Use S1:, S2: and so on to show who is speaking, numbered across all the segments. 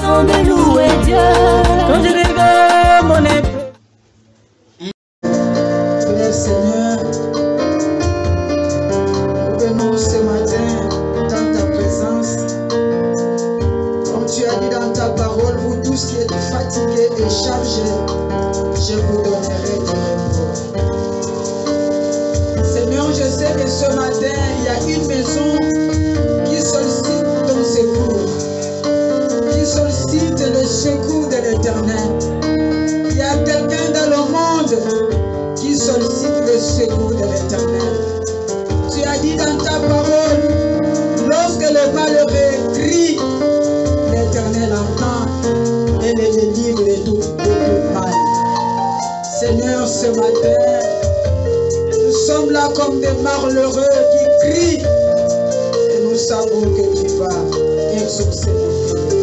S1: raison de louer Dieu. Quand je regarde mon épreuve.
S2: Seigneur, nous venons ce matin dans ta présence. Comme tu as dit dans ta parole, vous tous qui êtes fatigués et chargés, je vous donnerai du repos. Seigneur, je sais que ce matin, il y a une maison qui sollicite ton secours, qui sollicite le secours de l'Éternel. Il y a quelqu'un dans le monde qui sollicite le secours de l'Éternel. Tu as dit dans ta parole, lorsque le malheureux crie, l'Éternel entend et le délivre de tout mal. Seigneur, ce matin, nous sommes là comme des malheureux qui crient et nous savons que tu vas exaucer nos prières.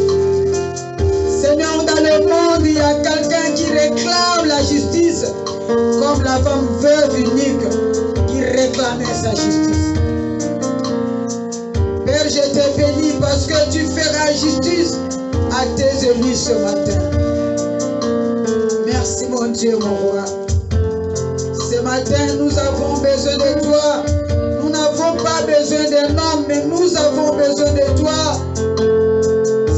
S2: Seigneur, dans le monde, il y a quelqu'un qui réclame la justice, comme la femme veuve unique qui réclamait sa justice. Père, je te bénis parce que tu feras justice à tes élus ce matin. Merci mon Dieu, mon roi. Ce matin, nous avons besoin de toi. Nous n'avons pas besoin d'un homme, mais nous avons besoin de toi.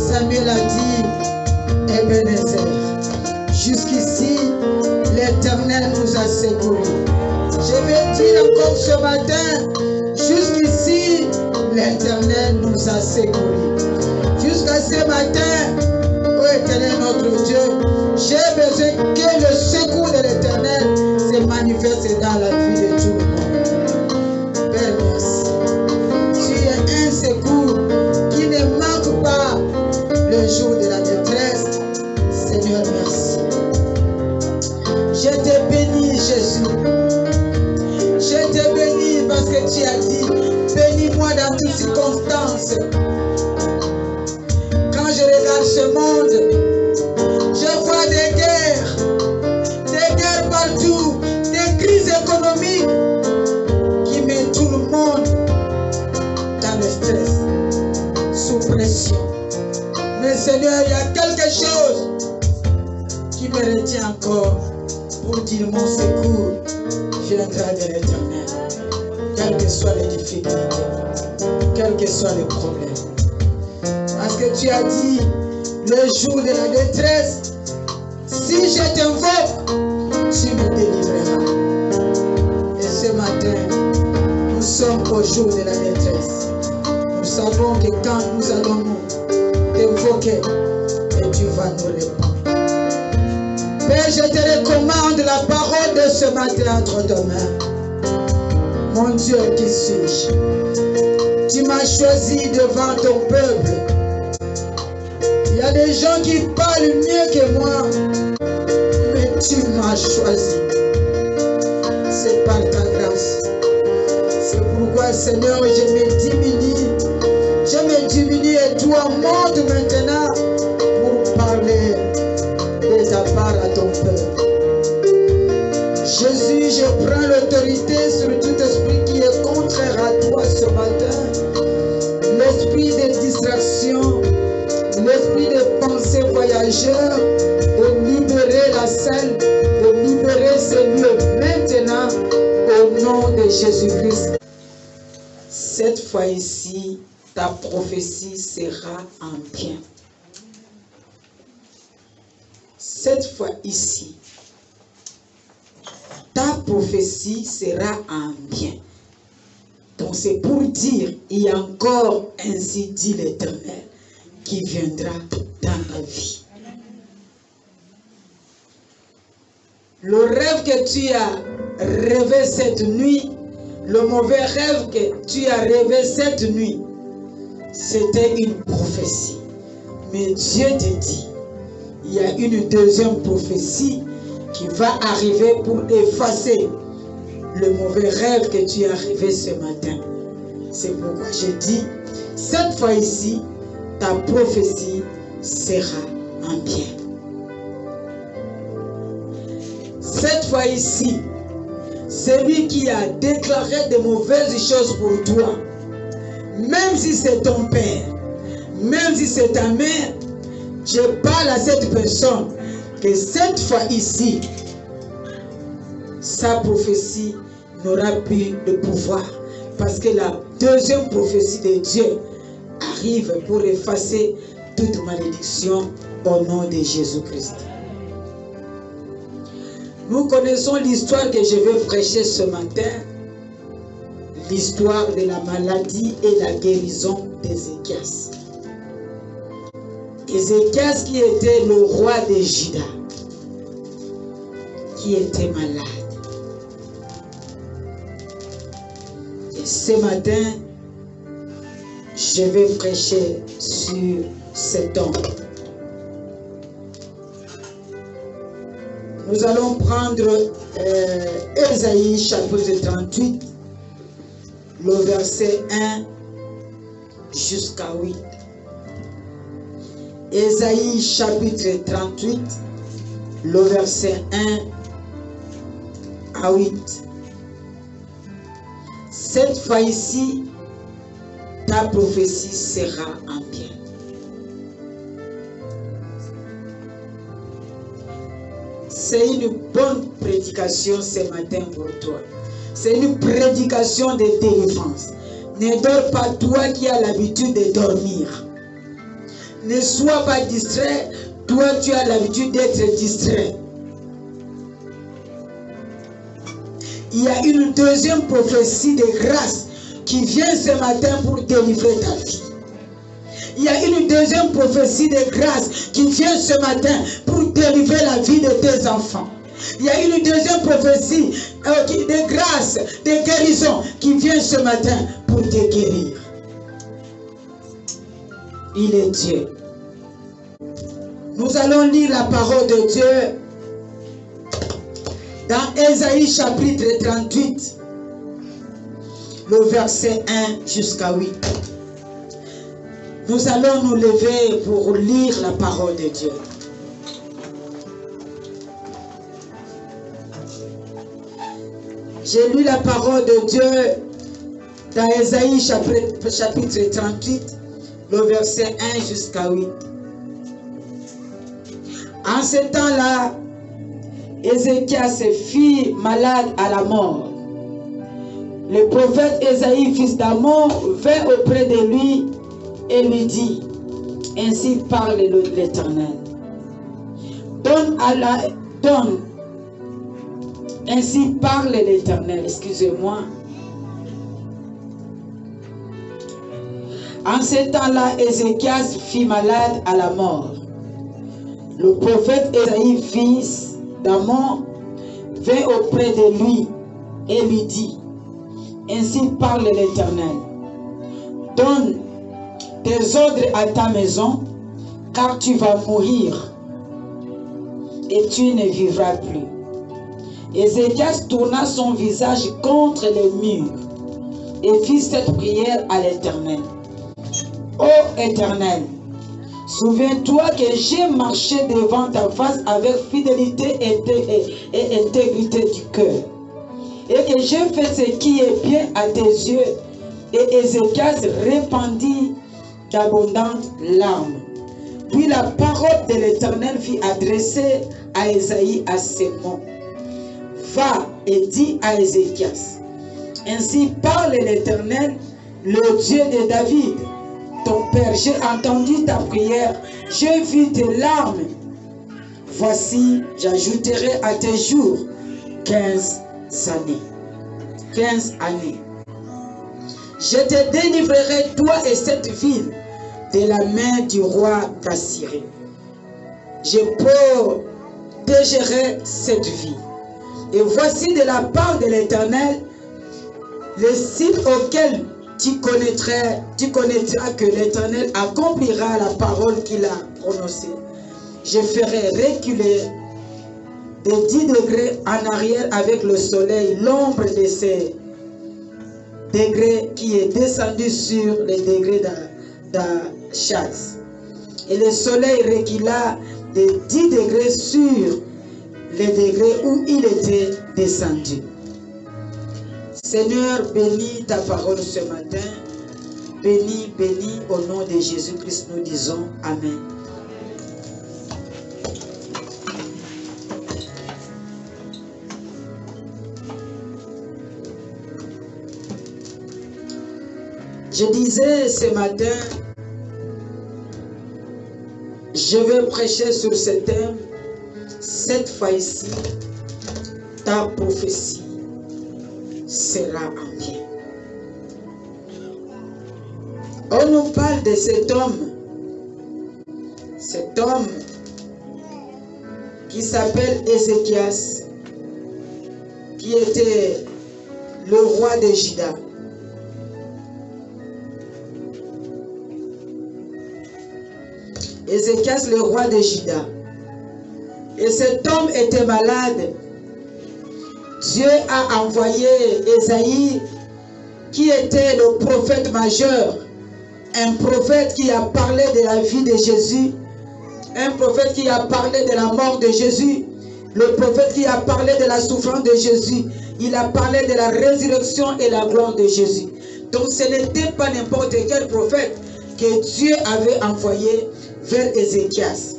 S2: Samuel a dit, Ebenezer, jusqu'ici, l'Éternel nous a secourus. Je vais dire encore ce matin, jusqu'ici, l'Éternel nous a secourus. Jusqu'à ce matin, ô Éternel notre Dieu, j'ai besoin que le secours de l'Éternel se manifeste dans la vie de tout le monde. Père, merci. Tu es un secours qui ne manque pas le jour de la détresse. Seigneur, merci. Je te bénis, Jésus. Je te bénis parce que tu as dit, bénis-moi dans toutes circonstances. Quand je regarde ce monde, je vois des guerres partout, des crises économiques qui mettent tout le monde dans le stress, sous pression. Mais Seigneur, il y a quelque chose qui me retient encore pour dire mon secours viendra de l'Éternel, quelles que soient les difficultés, quels que soient les problèmes. Parce que tu as dit, le jour de la détresse, si je t'invoque, tu me délivreras. Et ce matin, nous sommes au jour de la détresse. Nous savons que quand nous allons nous t'invoquer, et tu vas nous répondre. Père, je te recommande la parole de ce matin entre tes mains. Mon Dieu, qui suis-je? Tu m'as choisi devant ton peuple. Il y a des gens qui parlent mieux que moi, mais tu m'as choisi. C'est par ta grâce. C'est pourquoi, Seigneur, je me diminue et toi monte maintenant pour parler de ta part à ton peuple. Jésus, je prends l'autorité sur tout esprit qui est contraire à toi ce matin. L'esprit de distraction, l'esprit de pensée voyageur, de libérer la salle, de libérer ce lieu maintenant au nom de Jésus-Christ. Cette fois ici, ta prophétie sera en bien. Cette fois ici, ta prophétie sera en bien. Donc c'est pour dire, il y a encore ainsi dit l'Éternel qui viendra dans la vie. Le rêve que tu as rêvé cette nuit, le mauvais rêve que tu as rêvé cette nuit, c'était une prophétie. Mais Dieu te dit, il y a une deuxième prophétie qui va arriver pour effacer le mauvais rêve que tu as rêvé ce matin. C'est pourquoi je dis, cette fois ici, ta prophétie sera en bien. Cette fois ici, celui qui a déclaré de mauvaises choses pour toi, même si c'est ton père, même si c'est ta mère, je je parle à cette personne que cette fois ici, sa prophétie n'aura plus de pouvoir. Parce que la deuxième prophétie de Dieu arrive pour effacer toute malédiction au nom de Jésus-Christ. Nous connaissons l'histoire que je vais prêcher ce matin, l'histoire de la maladie et la guérison d'Ézéchias. Ézéchias qui était le roi de Juda, qui était malade. Et ce matin, je vais prêcher sur cet homme. Nous allons prendre Ésaïe chapitre 38, le verset 1 jusqu'à 8. Ésaïe chapitre 38, le verset 1 à 8. Cette fois ici, ta prophétie sera en bien. C'est une bonne prédication ce matin pour toi. C'est une prédication de délivrance. Ne dors pas, toi qui as l'habitude de dormir. Ne sois pas distrait, toi tu as l'habitude d'être distrait. Il y a une deuxième prophétie de grâce qui vient ce matin pour délivrer ta vie. Il y a une deuxième prophétie de grâce qui vient ce matin pour délivrer la vie de tes enfants. Il y a une deuxième prophétie de grâce, de guérison qui vient ce matin pour te guérir. Il est Dieu. Nous allons lire la parole de Dieu dans Ésaïe chapitre 38, le verset 1 jusqu'à 8. Nous allons nous lever pour lire la parole de Dieu. J'ai lu la parole de Dieu dans Ésaïe chapitre 38, le verset 1 jusqu'à 8. En ce temps-là, Ézéchias fit malade à la mort. Le prophète Ésaïe, fils d'Amon, vint auprès de lui et lui dit, ainsi parle l'Éternel. Ainsi parle l'Éternel, excusez-moi. En ce temps-là, Ézéchias fit malade à la mort. Le prophète Ésaïe, fils d'Amon, vint auprès de lui et lui dit, ainsi parle l'Éternel. Donne tes ordres à ta maison, car tu vas mourir et tu ne vivras plus. Ézéchias tourna son visage contre le mur et fit cette prière à l'Éternel. Ô Éternel, souviens-toi que j'ai marché devant ta face avec fidélité et intégrité du cœur, et que j'ai fait ce qui est bien à tes yeux. Et Ézéchias répandit d'abondantes larmes. Puis la parole de l'Éternel fut adressée à Ésaïe à ces mots. Va et dis à Ézéchias, ainsi parle l'Éternel, le Dieu de David, ton père, j'ai entendu ta prière, j'ai vu tes larmes. Voici, j'ajouterai à tes jours 15 années. 15 années. Je te délivrerai, toi et cette ville, de la main du roi d'Assyrie. Je protégerai cette ville. Et voici de la part de l'Éternel, les signes auxquels tu connaîtras que l'Éternel accomplira la parole qu'il a prononcée. Je ferai reculer de 10 degrés en arrière avec le soleil, l'ombre de ces degrés qui est descendu sur les degrés d'Achaz. Et le soleil recula de 10 degrés sur les degrés où il était descendu. Seigneur, bénis ta parole ce matin. Bénis, bénis au nom de Jésus-Christ, nous disons Amen. Je disais ce matin, je vais prêcher sur ce thème. Cette fois-ci, ta prophétie sera en bien. On nous parle de cet homme qui s'appelle Ézéchias, qui était le roi de Juda. Ézéchias, le roi de Juda. Et cet homme était malade. Dieu a envoyé Ésaïe, qui était le prophète majeur, un prophète qui a parlé de la vie de Jésus, un prophète qui a parlé de la mort de Jésus, le prophète qui a parlé de la souffrance de Jésus, il a parlé de la résurrection et la gloire de Jésus. Donc ce n'était pas n'importe quel prophète que Dieu avait envoyé vers Ézéchias.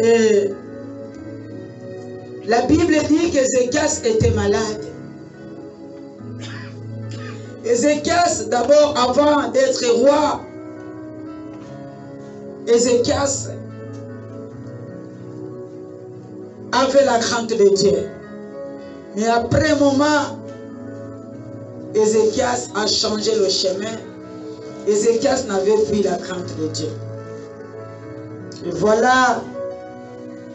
S2: Et la Bible dit qu'Ézéchias était malade. Ézéchias, d'abord, avant d'être roi, Ézéchias avait la crainte de Dieu. Mais après un moment, Ézéchias a changé le chemin. Ézéchias n'avait plus la crainte de Dieu. Et voilà,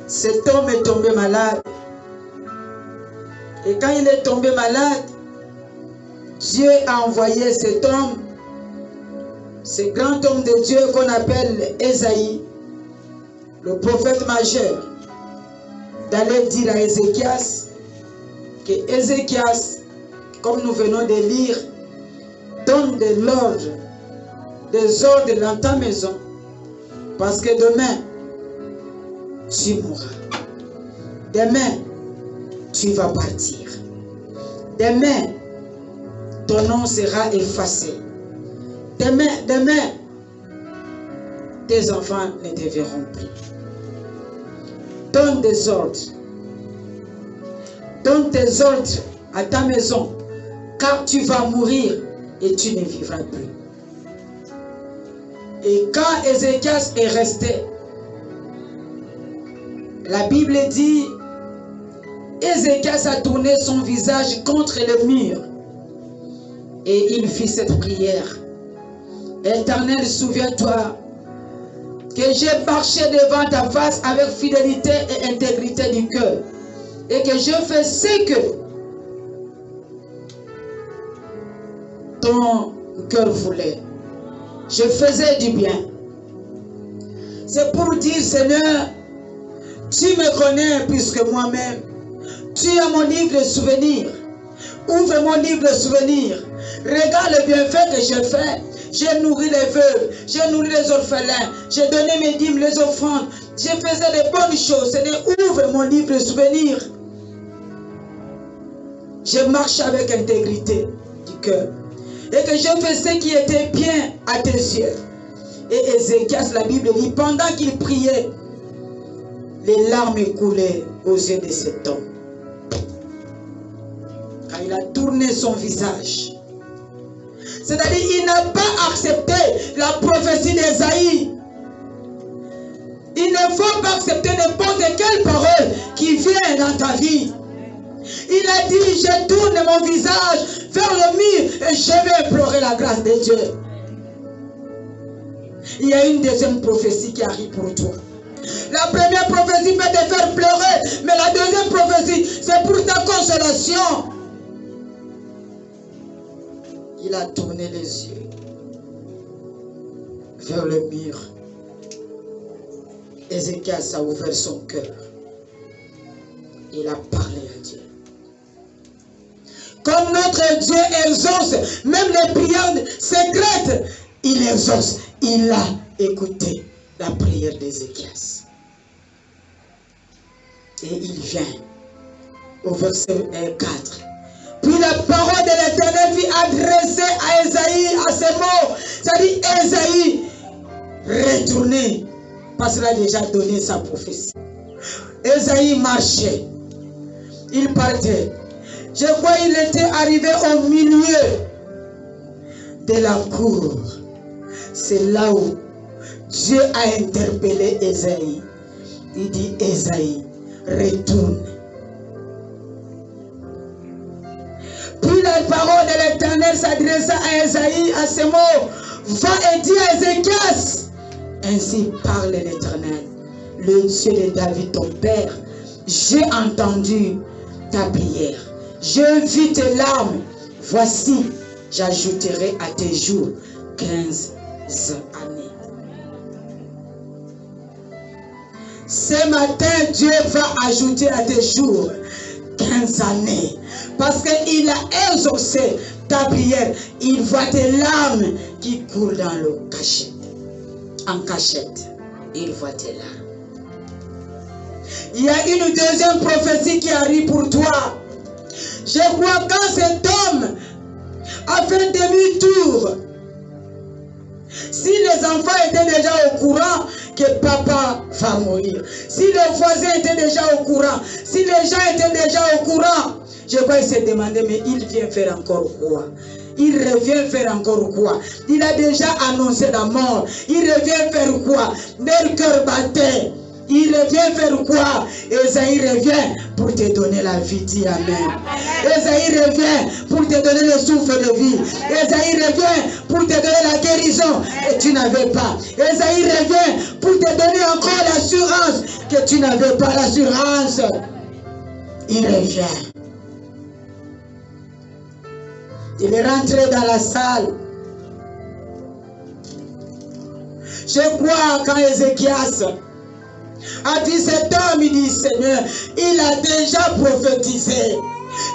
S2: cet homme est tombé malade. Et quand il est tombé malade, Dieu a envoyé cet homme, ce grand homme de Dieu qu'on appelle Ésaïe, le prophète majeur, d'aller dire à Ézéchias que Ézéchias, comme nous venons de lire, donne de l'ordre, des ordres dans ta maison, parce que demain, tu mourras. Demain, tu vas partir. Demain, ton nom sera effacé. Demain, tes enfants ne te verront plus. Donne des ordres. Donne tes ordres à ta maison, car tu vas mourir et tu ne vivras plus. Et quand Ézéchias est resté, la Bible dit, Ézéchias a tourné son visage contre le mur et il fit cette prière. Éternel, souviens-toi que j'ai marché devant ta face avec fidélité et intégrité du cœur et que je fais ce que ton cœur voulait. Je faisais du bien. C'est pour dire, Seigneur, tu me connais plus que moi-même. Tu as mon livre de souvenirs. Ouvre mon livre de souvenirs. Regarde le bienfait que j'ai fait. J'ai nourri les veuves. J'ai nourri les orphelins. J'ai donné mes dîmes, les offrandes. J'ai fait les bonnes choses. Seigneur, ouvre mon livre de souvenirs. Je marche avec intégrité du cœur. Et que je fais ce qui était bien à tes yeux. Et Ézéchias, la Bible dit, pendant qu'il priait, les larmes coulaient aux yeux de cet homme. Quand il a tourné son visage. C'est-à-dire, il n'a pas accepté la prophétie d'Ésaïe. Il ne faut pas accepter n'importe quelle parole qui vient dans ta vie. Il a dit, je tourne mon visage vers le mur et je vais implorer la grâce de Dieu. Il y a une deuxième prophétie qui arrive pour toi. La première prophétie peut te faire pleurer, mais la deuxième prophétie, c'est pour ta consolation. Il a tourné les yeux vers le mur. Ézéchias a ouvert son cœur. Il a parlé à Dieu. Comme notre Dieu exauce, même les prières secrètes, il exauce. Il a écouté la prière d'Ézéchias. Et il vient au verset 4. Puis la parole de l'Éternel fut adressée à Ésaïe, à ces mots. C'est-à-dire, Ésaïe, retournez, parce qu'il a déjà donné sa prophétie. Ésaïe marchait, il partait. Je crois qu'il était arrivé au milieu de la cour. C'est là où Dieu a interpellé Ésaïe. Il dit, Ésaïe, retourne. Puis la parole de l'Éternel s'adressa à Ésaïe à ces mots. Va et dis à Ézéchias. Ainsi parle l'Éternel, le Dieu de David ton père. J'ai entendu ta prière. J'ai vu tes larmes. Voici, j'ajouterai à tes jours 15 années. Ce matin, Dieu va ajouter à tes jours 15 années. Parce qu'il a exaucé ta prière. Il voit tes larmes qui coulent dans le cachette. En cachette, il voit tes larmes. Il y a une deuxième prophétie qui arrive pour toi. Je crois quand cet homme a fait demi-tour, si les enfants étaient déjà au courant que papa va mourir, si les voisins étaient déjà au courant, si les gens étaient déjà au courant, je crois qu'il s'est demandé, mais il vient faire encore quoi? Il revient faire encore quoi? Il a déjà annoncé la mort. Il revient faire quoi? Leur cœur battait. Il revient faire quoi? Ésaïe revient pour te donner la vie. Dis amen. Ésaïe revient pour te donner le souffle de vie. Ésaïe revient pour te donner la guérison que tu n'avais pas. Ésaïe revient pour te donner encore l'assurance que tu n'avais pas. L'assurance. Il revient. Il est rentré dans la salle. Je crois quand Ézéchias a dit cet homme, il dit Seigneur, il a déjà prophétisé.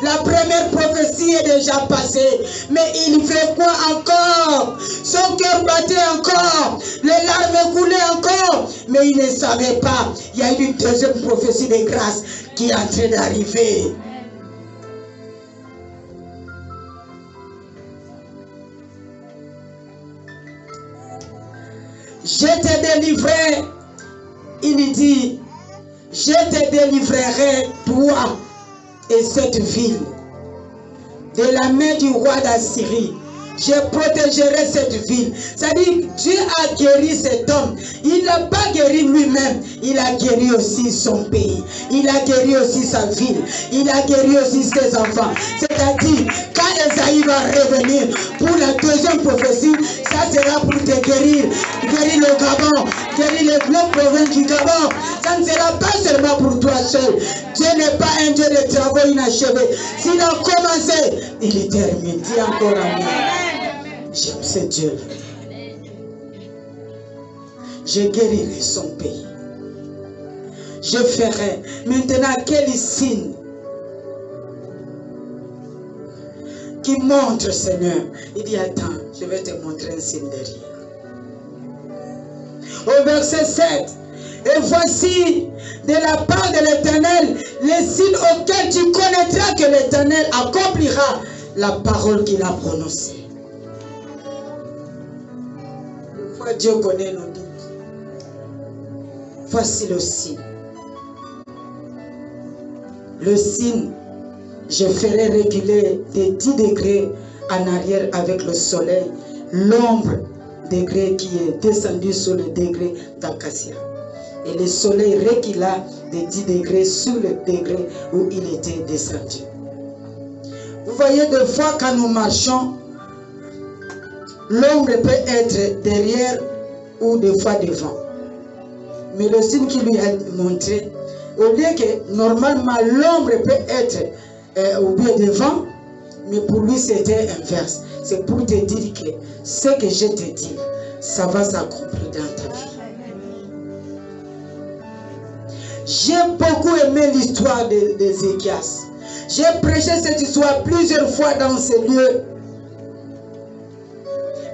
S2: La première prophétie est déjà passée. Mais il fait quoi encore? Son cœur battait encore. Les larmes coulaient encore. Mais il ne savait pas. Il y a une deuxième prophétie de grâce qui est en train d'arriver. Je te délivrerai, il dit, je te délivrerai, toi et cette ville, de la main du roi d'Assyrie. Je protégerai cette ville. C'est-à-dire, Dieu a guéri cet homme. Il n'a pas guéri lui-même. Il a guéri aussi son pays. Il a guéri aussi sa ville. Il a guéri aussi ses enfants. C'est-à-dire, quand Ésaïe va revenir pour la deuxième prophétie, ça sera pour te guérir. Guérir le Gabon. Guérir les provinces du Gabon. Ça ne sera pas seulement pour toi seul. Dieu n'est pas un Dieu de travaux inachevés. S'il a commencé, il termine. Dis encore amen. J'aime ce Dieu. Je guérirai son pays. Je ferai. Maintenant, quel signe qui montre, Seigneur? Il dit, attends, je vais te montrer un signe derrière. Au verset 7. Et voici, de la part de l'Éternel, les signes auxquels tu connaîtras que l'Éternel accomplira la parole qu'il a prononcée. Dieu connaît nos doutes. Voici le signe. Le signe, je ferai reculer de 10 degrés en arrière avec le soleil, l'ombre degré qui est descendu sur le degré d'Acacia. Et le soleil recula de 10 degrés sur le degré où il était descendu. Vous voyez, des fois quand nous marchons, l'ombre peut être derrière ou des fois devant. Mais le signe qu'il lui a montré, au lieu que normalement l'ombre peut être au bien devant, mais pour lui c'était inverse. C'est pour te dire que ce que je te dis, ça va s'accomplir dans ta vie. J'ai beaucoup aimé l'histoire d'Ézéchias. J'ai prêché cette histoire plusieurs fois dans ces lieux.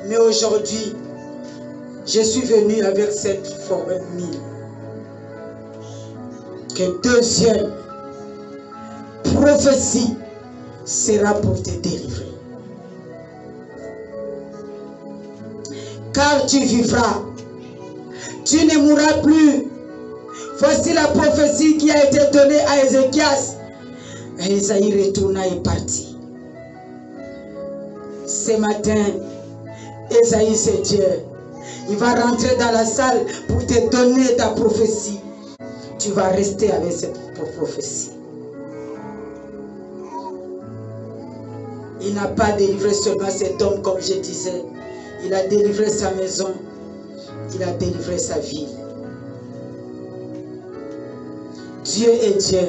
S2: Mais aujourd'hui, je suis venu avec cette formule que deuxième prophétie sera pour te délivrer. Car tu vivras, tu ne mourras plus. Voici la prophétie qui a été donnée à Ézéchias. Et Esaïe retourna et partit. Ce matin, Esaïe c'est Dieu. Il va rentrer dans la salle pour te donner ta prophétie. Tu vas rester avec cette prophétie. Il n'a pas délivré seulement cet homme, comme je disais. Il a délivré sa maison. Il a délivré sa vie. Dieu est Dieu.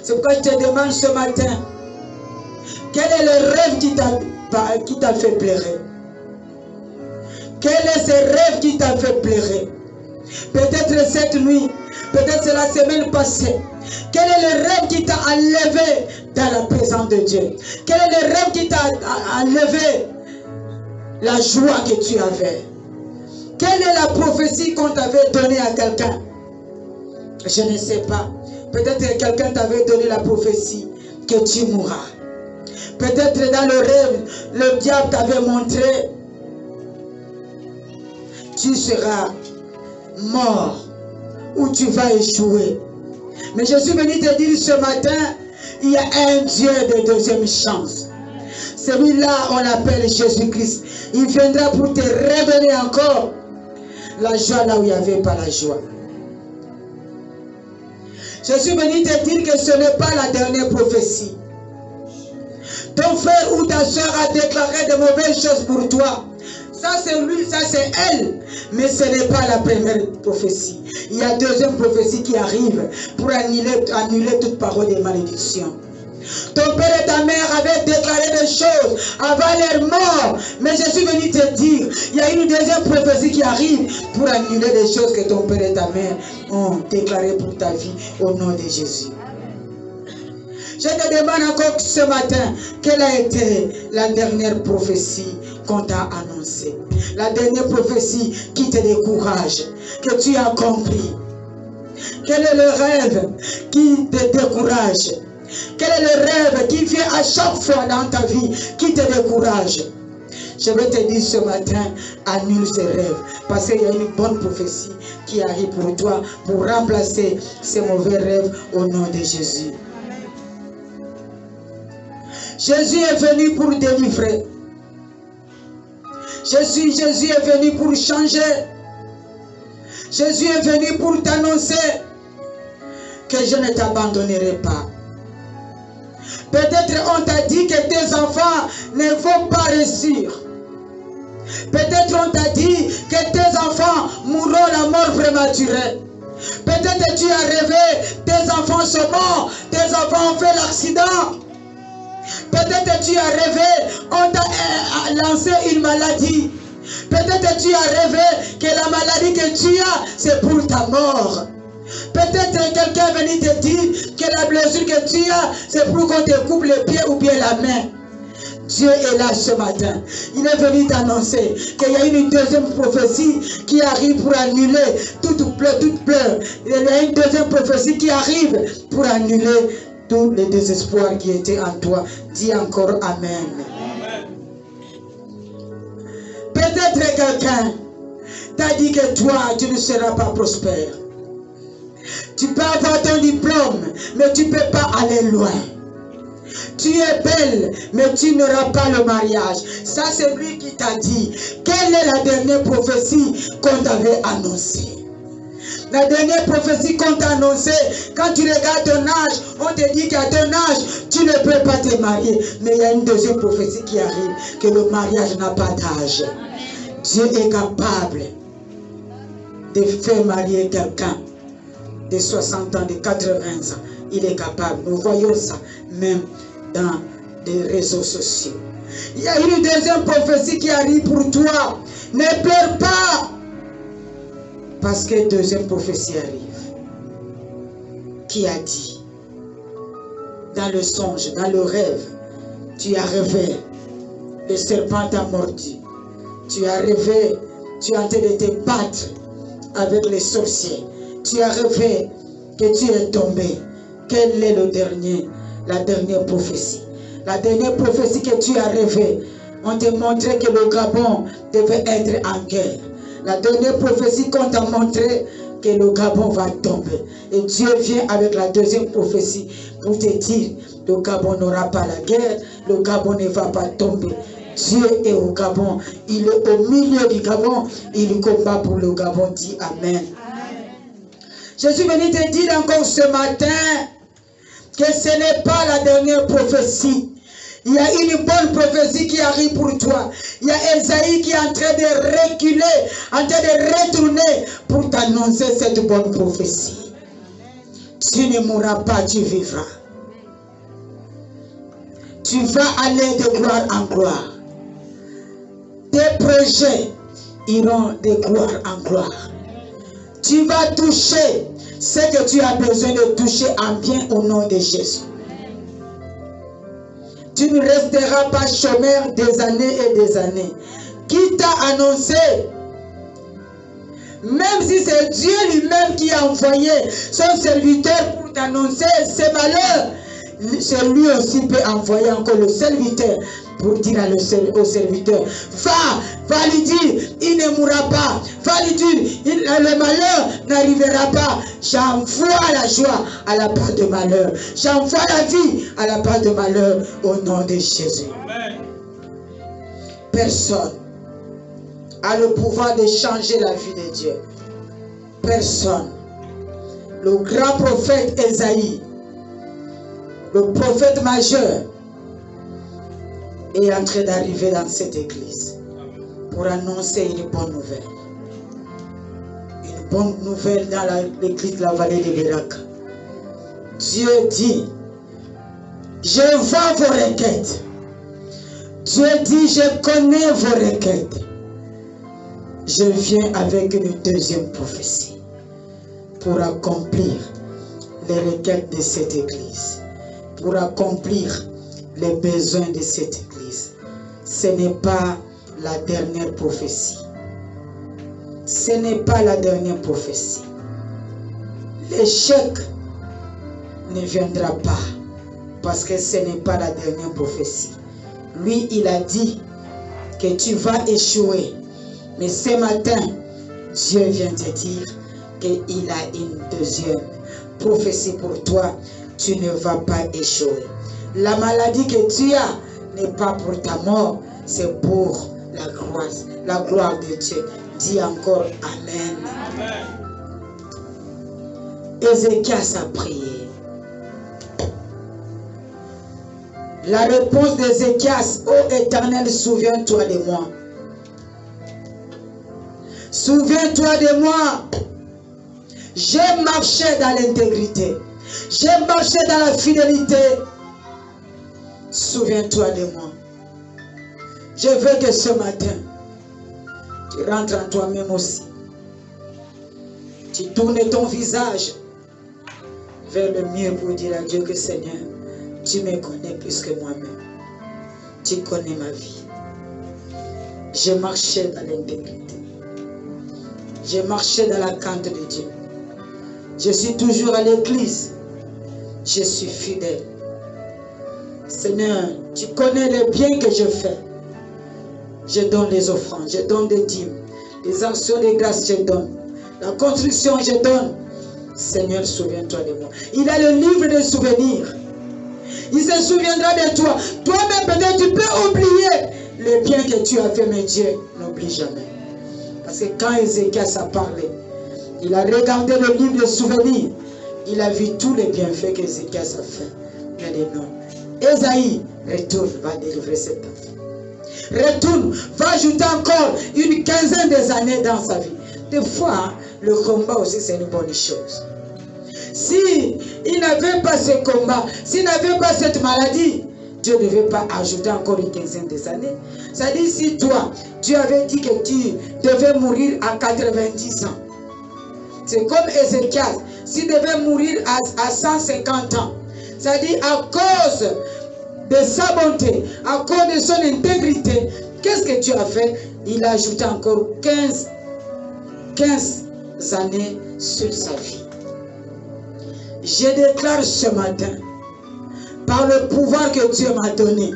S2: C'est pourquoi je te demande ce matin, quel est le rêve qui t'a fait pleurer? Quel est ce rêve qui t'a fait pleurer? Peut-être cette nuit, peut-être c'est la semaine passée. Quel est le rêve qui t'a enlevé dans la présence de Dieu? Quel est le rêve qui t'a enlevé la joie que tu avais? Quelle est la prophétie qu'on t'avait donnée à quelqu'un? Je ne sais pas. Peut-être que quelqu'un t'avait donné la prophétie que tu mourras. Peut-être dans le rêve, le diable t'avait montré, tu seras mort ou tu vas échouer. Mais je suis venu te dire ce matin, il y a un Dieu de deuxième chance. Celui-là, on l'appelle Jésus-Christ. Il viendra pour te révéler encore la joie là où il n'y avait pas la joie. Je suis venu te dire que ce n'est pas la dernière prophétie. Ton frère ou ta soeur a déclaré de mauvaises choses pour toi. Ça c'est lui, ça c'est elle. Mais ce n'est pas la première prophétie. Il y a deuxième prophétie qui arrive pour annuler toute parole de malédiction. Ton père et ta mère avaient déclaré des choses avant leur mort. Mais je suis venu te dire, il y a une deuxième prophétie qui arrive pour annuler des choses que ton père et ta mère ont déclarées pour ta vie au nom de Jésus. Je te demande encore ce matin, quelle a été la dernière prophétie qu'on t'a annoncée? La dernière prophétie qui te décourage, que tu as compris. Quel est le rêve qui te décourage? Quel est le rêve qui vient à chaque fois dans ta vie, qui te décourage? Je vais te dire ce matin, annule ces rêves. Parce qu'il y a une bonne prophétie qui arrive pour toi, pour remplacer ces mauvais rêves au nom de Jésus. Jésus est venu pour délivrer. Jésus est venu pour changer. Jésus est venu pour t'annoncer que je ne t'abandonnerai pas. Peut-être on t'a dit que tes enfants ne vont pas réussir. Peut-être on t'a dit que tes enfants mourront la mort prématurée. Peut-être tu as rêvé, tes enfants sont morts, tes enfants ont fait l'accident. Peut-être tu as rêvé, on t'a lancé une maladie. Peut-être tu as rêvé que la maladie que tu as, c'est pour ta mort. Peut-être quelqu'un est venu te dire que la blessure que tu as, c'est pour qu'on te coupe les pieds ou bien la main. Dieu est là ce matin. Il est venu t'annoncer qu'il y a une deuxième prophétie qui arrive pour annuler toute pleure. Il y a une deuxième prophétie qui arrive pour annuler tous les désespoirs qui étaient en toi. Dis encore Amen. Peut-être quelqu'un t'a dit que toi, tu ne seras pas prospère. Tu peux avoir ton diplôme, mais tu ne peux pas aller loin. Tu es belle, mais tu n'auras pas le mariage. Ça, c'est lui qui t'a dit. Quelle est la dernière prophétie qu'on t'avait annoncée? La dernière prophétie qu'on t'a annoncée, quand tu regardes ton âge, on te dit qu'à ton âge, tu ne peux pas te marier. Mais il y a une deuxième prophétie qui arrive, que le mariage n'a pas d'âge. Dieu est capable de faire marier quelqu'un de 60 ans, de 80 ans. Il est capable. Nous voyons ça même dans les réseaux sociaux. Il y a une deuxième prophétie qui arrive pour toi. Ne pleure pas. Parce que deuxième prophétie arrive. Qui a dit? Dans le songe, dans le rêve, tu as rêvé. Le serpent t'a mordu. Tu as rêvé. Tu es en train de te battre avec les sorciers. Tu as rêvé que tu es tombé. Quelle est la dernière prophétie? La dernière prophétie que tu as rêvé, on te montrait que le Gabon devait être en guerre. La dernière prophétie qu'on t'a montré que le Gabon va tomber. Et Dieu vient avec la deuxième prophétie pour te dire, le Gabon n'aura pas la guerre, le Gabon ne va pas tomber. Dieu est au Gabon, il est au milieu du Gabon, il combat pour le Gabon, dit Amen. Je suis venu te dire encore ce matin que ce n'est pas la dernière prophétie. Il y a une bonne prophétie qui arrive pour toi. Il y a Esaïe qui est en train de reculer, en train de retourner pour t'annoncer cette bonne prophétie. Tu ne mourras pas, tu vivras. Tu vas aller de gloire en gloire. Tes projets iront de gloire en gloire. Tu vas toucher ce que tu as besoin de toucher en bien au nom de Jésus. Tu ne resteras pas chômeur des années et des années. Qui t'a annoncé? Même si c'est Dieu lui-même qui a envoyé son serviteur pour t'annoncer ses malheurs, c'est lui aussi peut envoyer encore le serviteur pour dire au serviteur, va lui dire, il ne mourra pas, va lui dire, le malheur n'arrivera pas. J'envoie la joie à la part de malheur, j'envoie la vie à la part de malheur au nom de Jésus. Amen. Personne a le pouvoir de changer la vie de Dieu. Personne. Le grand prophète Esaïe, le prophète majeur, est en train d'arriver dans cette église pour annoncer une bonne nouvelle. Une bonne nouvelle dans l'église de la vallée de Beraka. Dieu dit, je vois vos requêtes. Dieu dit, je connais vos requêtes. Je viens avec une deuxième prophétie pour accomplir les requêtes de cette église, pour accomplir les besoins de cette église. Ce n'est pas la dernière prophétie. Ce n'est pas la dernière prophétie. L'échec ne viendra pas parce que ce n'est pas la dernière prophétie. Lui, il a dit que tu vas échouer. Mais ce matin, Dieu vient te dire qu'il a une deuxième prophétie pour toi. Tu ne vas pas échouer. La maladie que tu as n'est pas pour ta mort, c'est pour la gloire de Dieu. Dis encore Amen. Amen. Ézéchias a prié. La réponse d'Ézéchias, ô Éternel, souviens-toi de moi. Souviens-toi de moi. J'ai marché dans l'intégrité. J'ai marché dans la fidélité. Souviens-toi de moi. Je veux que ce matin, tu rentres en toi-même aussi. Tu tournes ton visage vers le mur pour dire à Dieu que Seigneur, tu me connais plus que moi-même. Tu connais ma vie. J'ai marché dans l'intégrité. J'ai marché dans la crainte de Dieu. Je suis toujours à l'église. Je suis fidèle. Seigneur, tu connais le bien que je fais. Je donne les offrandes, je donne des dîmes, les actions de grâce, je donne. La construction, je donne. Seigneur, souviens-toi de moi. Il a le livre de souvenirs. Il se souviendra de toi. Toi-même, peut-être, tu peux oublier le bien que tu as fait, mais Dieu n'oublie jamais. Parce que quand Ézéchias a parlé, il a regardé le livre de souvenirs. Il a vu tous les bienfaits qu'Ézéchias a fait. Mais les noms. Esaïe, retourne, va délivrer cet enfant. Retourne, va ajouter encore une quinzaine d'années dans sa vie. Des fois, le combat aussi, c'est une bonne chose. Si il n'avait pas ce combat, s'il n'avait pas cette maladie, Dieu ne devait pas ajouter encore une quinzaine d'années. C'est-à-dire, si toi, tu avais dit que tu devais mourir à 90 ans, c'est comme Ézéchias, s'il devait mourir à 150 ans, c'est-à-dire à cause de sa bonté, à cause de son intégrité, qu'est-ce que tu as fait? Il a ajouté encore 15 années sur sa vie. Je déclare ce matin, par le pouvoir que Dieu m'a donné,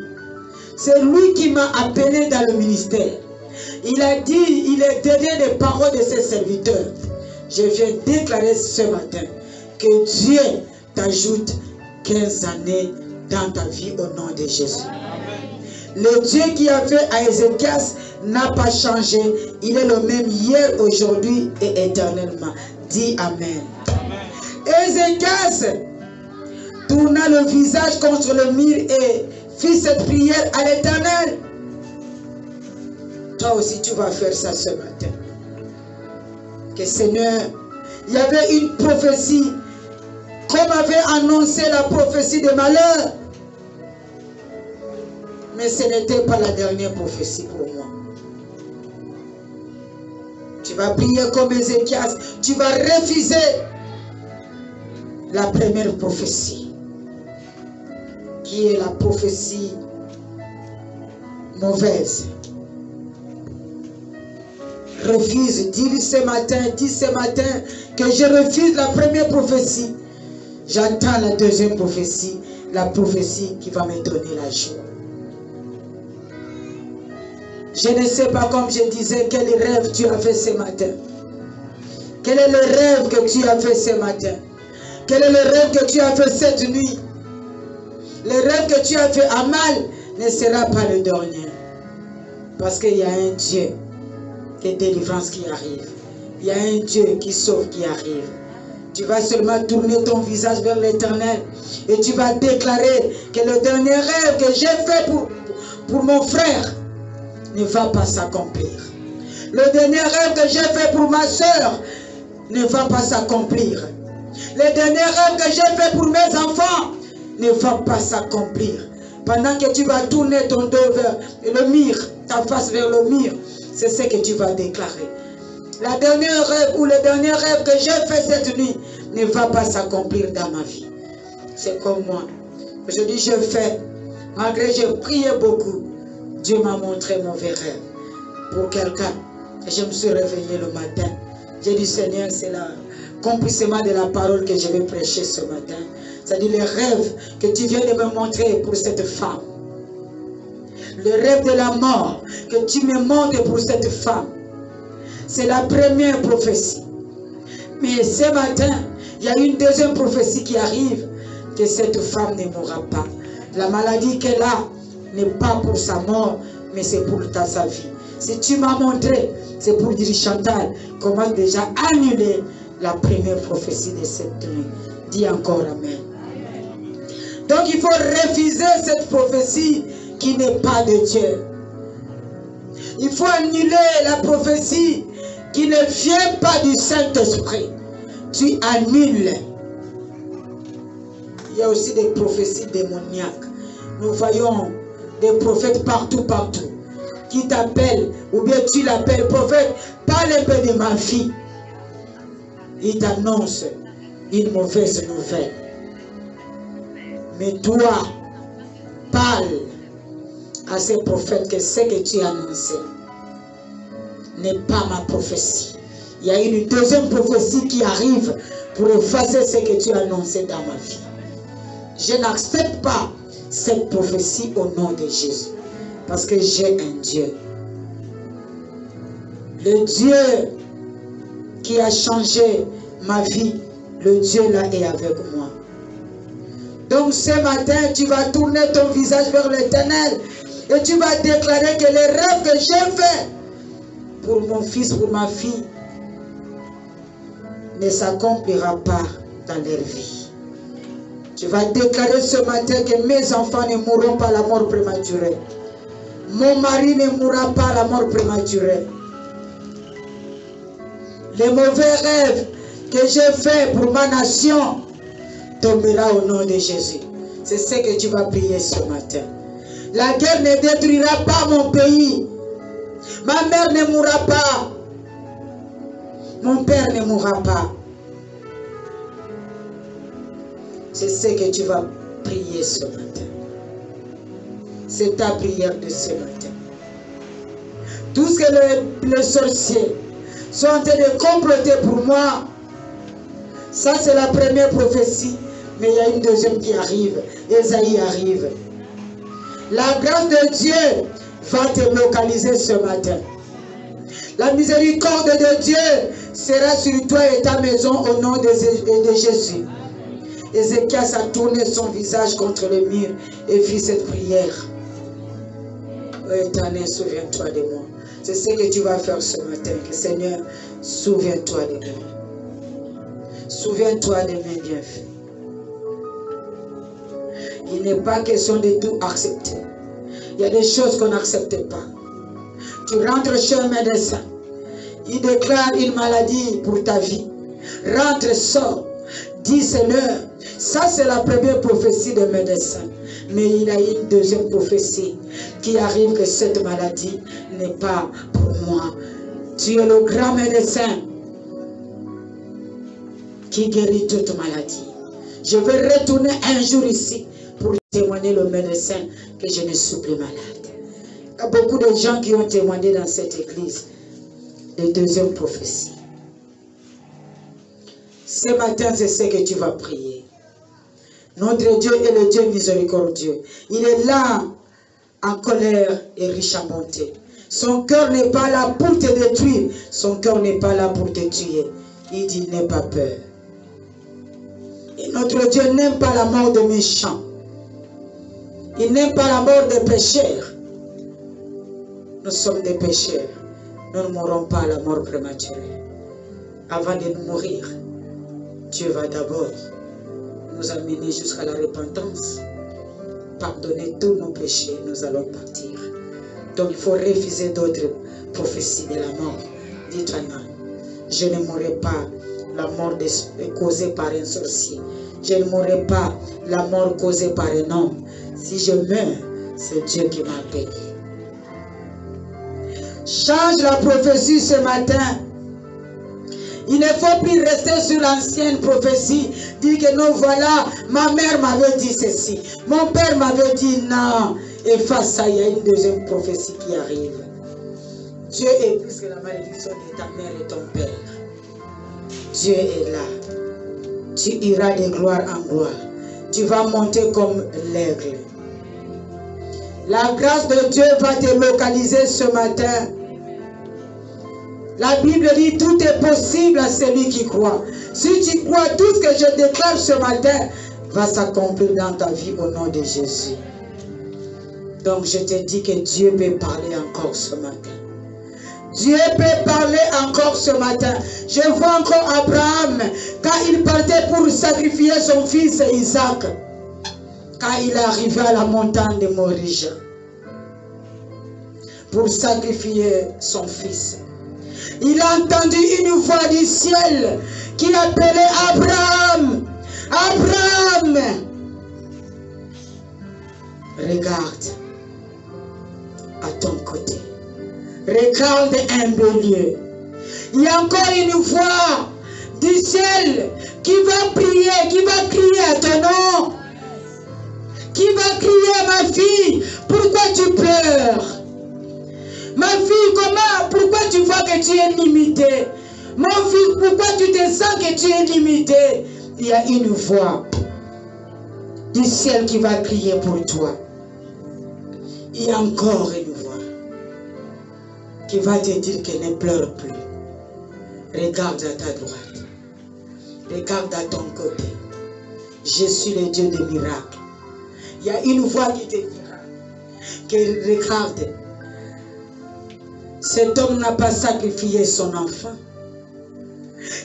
S2: c'est lui qui m'a appelé dans le ministère. Il a dit, il est derrière les paroles de ses serviteurs. Je viens déclarer ce matin que Dieu t'ajoute 15 années dans ta vie au nom de Jésus. Le Dieu qui a fait à Ézéchias n'a pas changé. Il est le même hier, aujourd'hui et éternellement. Dis Amen. Ézéchias tourna le visage contre le mur et fit cette prière à l'Éternel. Toi aussi tu vas faire ça ce matin. Que Seigneur, il y avait une prophétie, comme avait annoncé la prophétie de malheur. Mais ce n'était pas la dernière prophétie pour moi. Tu vas prier comme Ézéchias, tu vas refuser la première prophétie, qui est la prophétie mauvaise. Refuse, dis ce matin que je refuse la première prophétie. J'attends la deuxième prophétie, la prophétie qui va me donner la joie. Je ne sais pas, comme je disais, quel rêve tu as fait ce matin. Quel est le rêve que tu as fait ce matin? Quel est le rêve que tu as fait cette nuit? Le rêve que tu as fait à mal ne sera pas le dernier. Parce qu'il y a un Dieu de délivrance qui arrive. Il y a un Dieu qui sauve qui arrive. Tu vas seulement tourner ton visage vers l'Éternel et tu vas déclarer que le dernier rêve que j'ai fait pour mon frère ne va pas s'accomplir. Le dernier rêve que j'ai fait pour ma soeur ne va pas s'accomplir. Le dernier rêve que j'ai fait pour mes enfants ne va pas s'accomplir. Pendant que tu vas tourner ton dos vers le mur, ta face vers le mur, c'est ce que tu vas déclarer. La dernière rêve ou le dernier rêve que j'ai fait cette nuit ne va pas s'accomplir dans ma vie. C'est comme moi. Aujourd'hui, je fais, malgré que j'ai prié beaucoup, Dieu m'a montré mon vrai rêve pour quelqu'un. Et je me suis réveillé le matin. J'ai dit, Seigneur, c'est l'accomplissement de la parole que je vais prêcher ce matin. C'est-à-dire le rêve que tu viens de me montrer pour cette femme. Le rêve de la mort que tu me montres pour cette femme. C'est la première prophétie. Mais ce matin, il y a une deuxième prophétie qui arrive, que cette femme ne mourra pas. La maladie qu'elle a n'est pas pour sa mort, mais c'est pour sa vie. Si tu m'as montré, c'est pour dire, Chantal, comment déjà annuler la première prophétie de cette nuit. Dis encore Amen. Donc il faut refuser cette prophétie qui n'est pas de Dieu. Il faut annuler la prophétie qui ne vient pas du Saint-Esprit. Tu annules. Il y a aussi des prophéties démoniaques. Nous voyons des prophètes partout, qui t'appellent, ou bien tu l'appelles prophète, parle un peu de ma fille. Il t'annonce une mauvaise nouvelle. Mais toi, parle à ces prophètes que ce que tu as annoncé n'est pas ma prophétie. Il y a une deuxième prophétie qui arrive pour effacer ce que tu as annoncé dans ma vie. Je n'accepte pas cette prophétie au nom de Jésus. Parce que j'ai un Dieu. Le Dieu qui a changé ma vie, le Dieu là est avec moi. Donc ce matin, tu vas tourner ton visage vers l'Éternel et tu vas déclarer que les rêves que j'ai faits pour mon fils, pour ma fille, ne s'accomplira pas dans leur vie. Tu vas déclarer ce matin que mes enfants ne mourront pas la mort prématurée. Mon mari ne mourra pas la mort prématurée. Les mauvais rêves que j'ai faits pour ma nation tombera au nom de Jésus. C'est ce que tu vas prier ce matin. La guerre ne détruira pas mon pays. Ma mère ne mourra pas. Mon père ne mourra pas. C'est ce que tu vas prier ce matin. C'est ta prière de ce matin. Tout ce que les sorciers sont en train de comploter pour moi, ça c'est la première prophétie, mais il y a une deuxième qui arrive. Ésaïe arrive. La grâce de Dieu va te localiser ce matin. La miséricorde de Dieu sera sur toi et ta maison au nom de Jésus. Ézéchias a tourné son visage contre le mur et fit cette prière. Oh Éternel, souviens-toi de moi. C'est ce que tu vas faire ce matin. Que Seigneur, souviens-toi de moi. Souviens-toi de mes bienfaits. Il n'est pas question de tout accepter. Il y a des choses qu'on n'accepte pas. Tu rentres chez un médecin. Il déclare une maladie pour ta vie. Rentre, sors. Dis Seigneur. Ça, c'est la première prophétie des médecins. Mais il a une deuxième prophétie qui arrive que cette maladie n'est pas pour moi. Tu es le grand médecin qui guérit toute maladie. Je vais retourner un jour ici pour témoigner le médecin que je ne suis plus malade. Il y a beaucoup de gens qui ont témoigné dans cette église de deuxième prophétie. Ce matin, c'est ce que tu vas prier. Notre Dieu est le Dieu miséricordieux. Il est là, en colère et riche en bonté. Son cœur n'est pas là pour te détruire. Son cœur n'est pas là pour te tuer. Il dit, n'aie pas peur. Et notre Dieu n'aime pas la mort des méchants. Il n'aime pas la mort des pécheurs. Nous sommes des pécheurs. Nous ne mourrons pas à la mort prématurée. Avant de nous mourir, Dieu va d'abord nous amener jusqu'à la repentance. Pardonner tous nos péchés, nous allons partir. Donc il faut refuser d'autres prophéties de la mort. Dites-toi non, je ne mourrai pas la mort causée par un sorcier. Je ne mourrai pas la mort causée par un homme. Si je meurs, c'est Dieu qui m'a béni. Change la prophétie ce matin. Il ne faut plus rester sur l'ancienne prophétie. Dire que non, voilà, ma mère m'avait dit ceci. Mon père m'avait dit non. Et face à ça, il y a une deuxième prophétie qui arrive. Dieu est plus que la malédiction de ta mère et ton père. Dieu est là. Tu iras de gloire en gloire. Tu vas monter comme l'aigle. La grâce de Dieu va te localiser ce matin. La Bible dit tout est possible à celui qui croit. Si tu crois, tout ce que je déclare ce matin va s'accomplir dans ta vie au nom de Jésus. Donc je te dis que Dieu peut parler encore ce matin. Dieu peut parler encore ce matin. Je vois encore Abraham quand il partait pour sacrifier son fils Isaac. Quand il est arrivé à la montagne de Morija pour sacrifier son fils. Il a entendu une voix du ciel qui appelait Abraham. Abraham, regarde à ton côté. Regarde un bélier. Il y a encore une voix du ciel qui va prier, qui va crier à ton nom. Qui va crier, ma fille, pourquoi tu pleures? Ma fille, comment, pourquoi tu vois que tu es limitée? Mon fils, pourquoi tu te sens que tu es limité? Il y a une voix du ciel qui va crier pour toi. Il y a encore une voix qui va te dire qu'elle ne pleure plus. Regarde à ta droite. Regarde à ton côté. Je suis le Dieu des miracles. Il y a une voix qui te dira que regarde. Cet homme n'a pas sacrifié son enfant.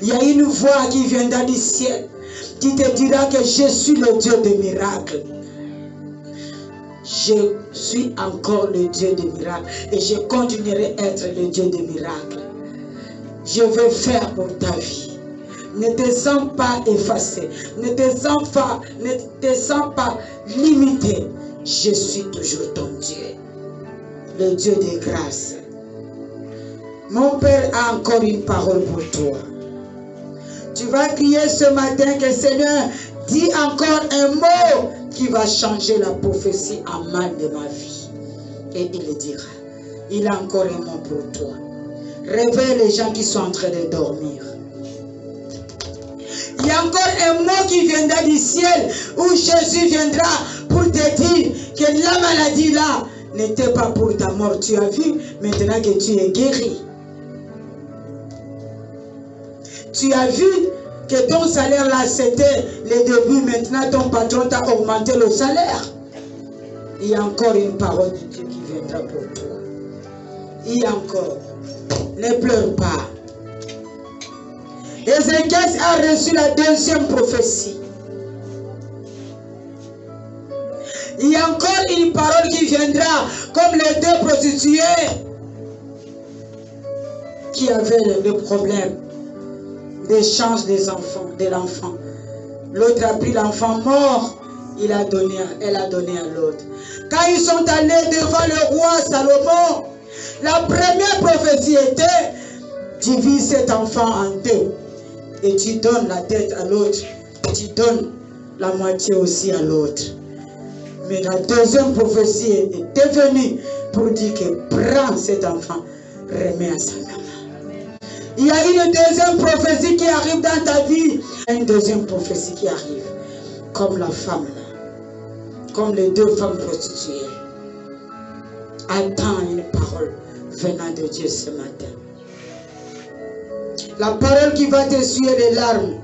S2: Il y a une voix qui viendra du ciel qui te dira que je suis le Dieu des miracles. Je suis encore le Dieu des miracles et je continuerai à être le Dieu des miracles. Je veux faire pour ta vie. Ne te sens pas effacé. Ne te sens pas limité. Je suis toujours ton Dieu. Le Dieu des grâces. Mon Père a encore une parole pour toi. Tu vas crier ce matin que Seigneur dit encore un mot qui va changer la prophétie en mal de ma vie. Et il dira, il a encore un mot pour toi. Réveille les gens qui sont en train de dormir. Il y a encore un mot qui viendra du ciel où Jésus viendra pour te dire que la maladie là n'était pas pour ta mort. Tu as vu maintenant que tu es guéri. Tu as vu que ton salaire là c'était le début, maintenant ton patron t'a augmenté le salaire. Il y a encore une parole de Dieu qui viendra pour toi. Il y a encore. Ne pleure pas. Ézéchias a reçu la deuxième prophétie. Il y a encore une parole qui viendra, comme les deux prostituées qui avaient le problème d'échange des enfants, de l'enfant. L'autre a pris l'enfant mort, elle a donné à l'autre. Quand ils sont allés devant le roi Salomon, la première prophétie était: divise cet enfant en deux et tu donnes la tête à l'autre, tu donnes la moitié aussi à l'autre. Mais la deuxième prophétie était venue pour dire que prends cet enfant, remets à sa maman. Il y a une deuxième prophétie qui arrive dans ta vie. Il y a une deuxième prophétie qui arrive. Comme la femme là. Comme les deux femmes prostituées. Attends une parole venant de Dieu ce matin. La parole qui va t'essuyer les larmes.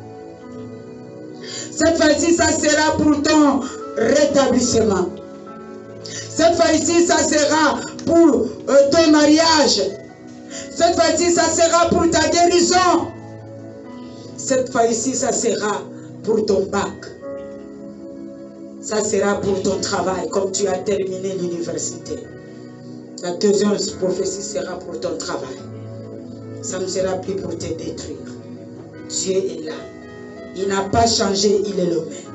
S2: Cette fois-ci, ça sera pour ton rétablissement. Cette fois-ci, ça sera pour ton mariage. Cette fois-ci, ça sera pour ta guérison. Cette fois-ci, ça sera pour ton bac. Ça sera pour ton travail, comme tu as terminé l'université. La deuxième prophétie sera pour ton travail. Ça ne sera plus pour te détruire. Dieu est là. Il n'a pas changé, il est le même.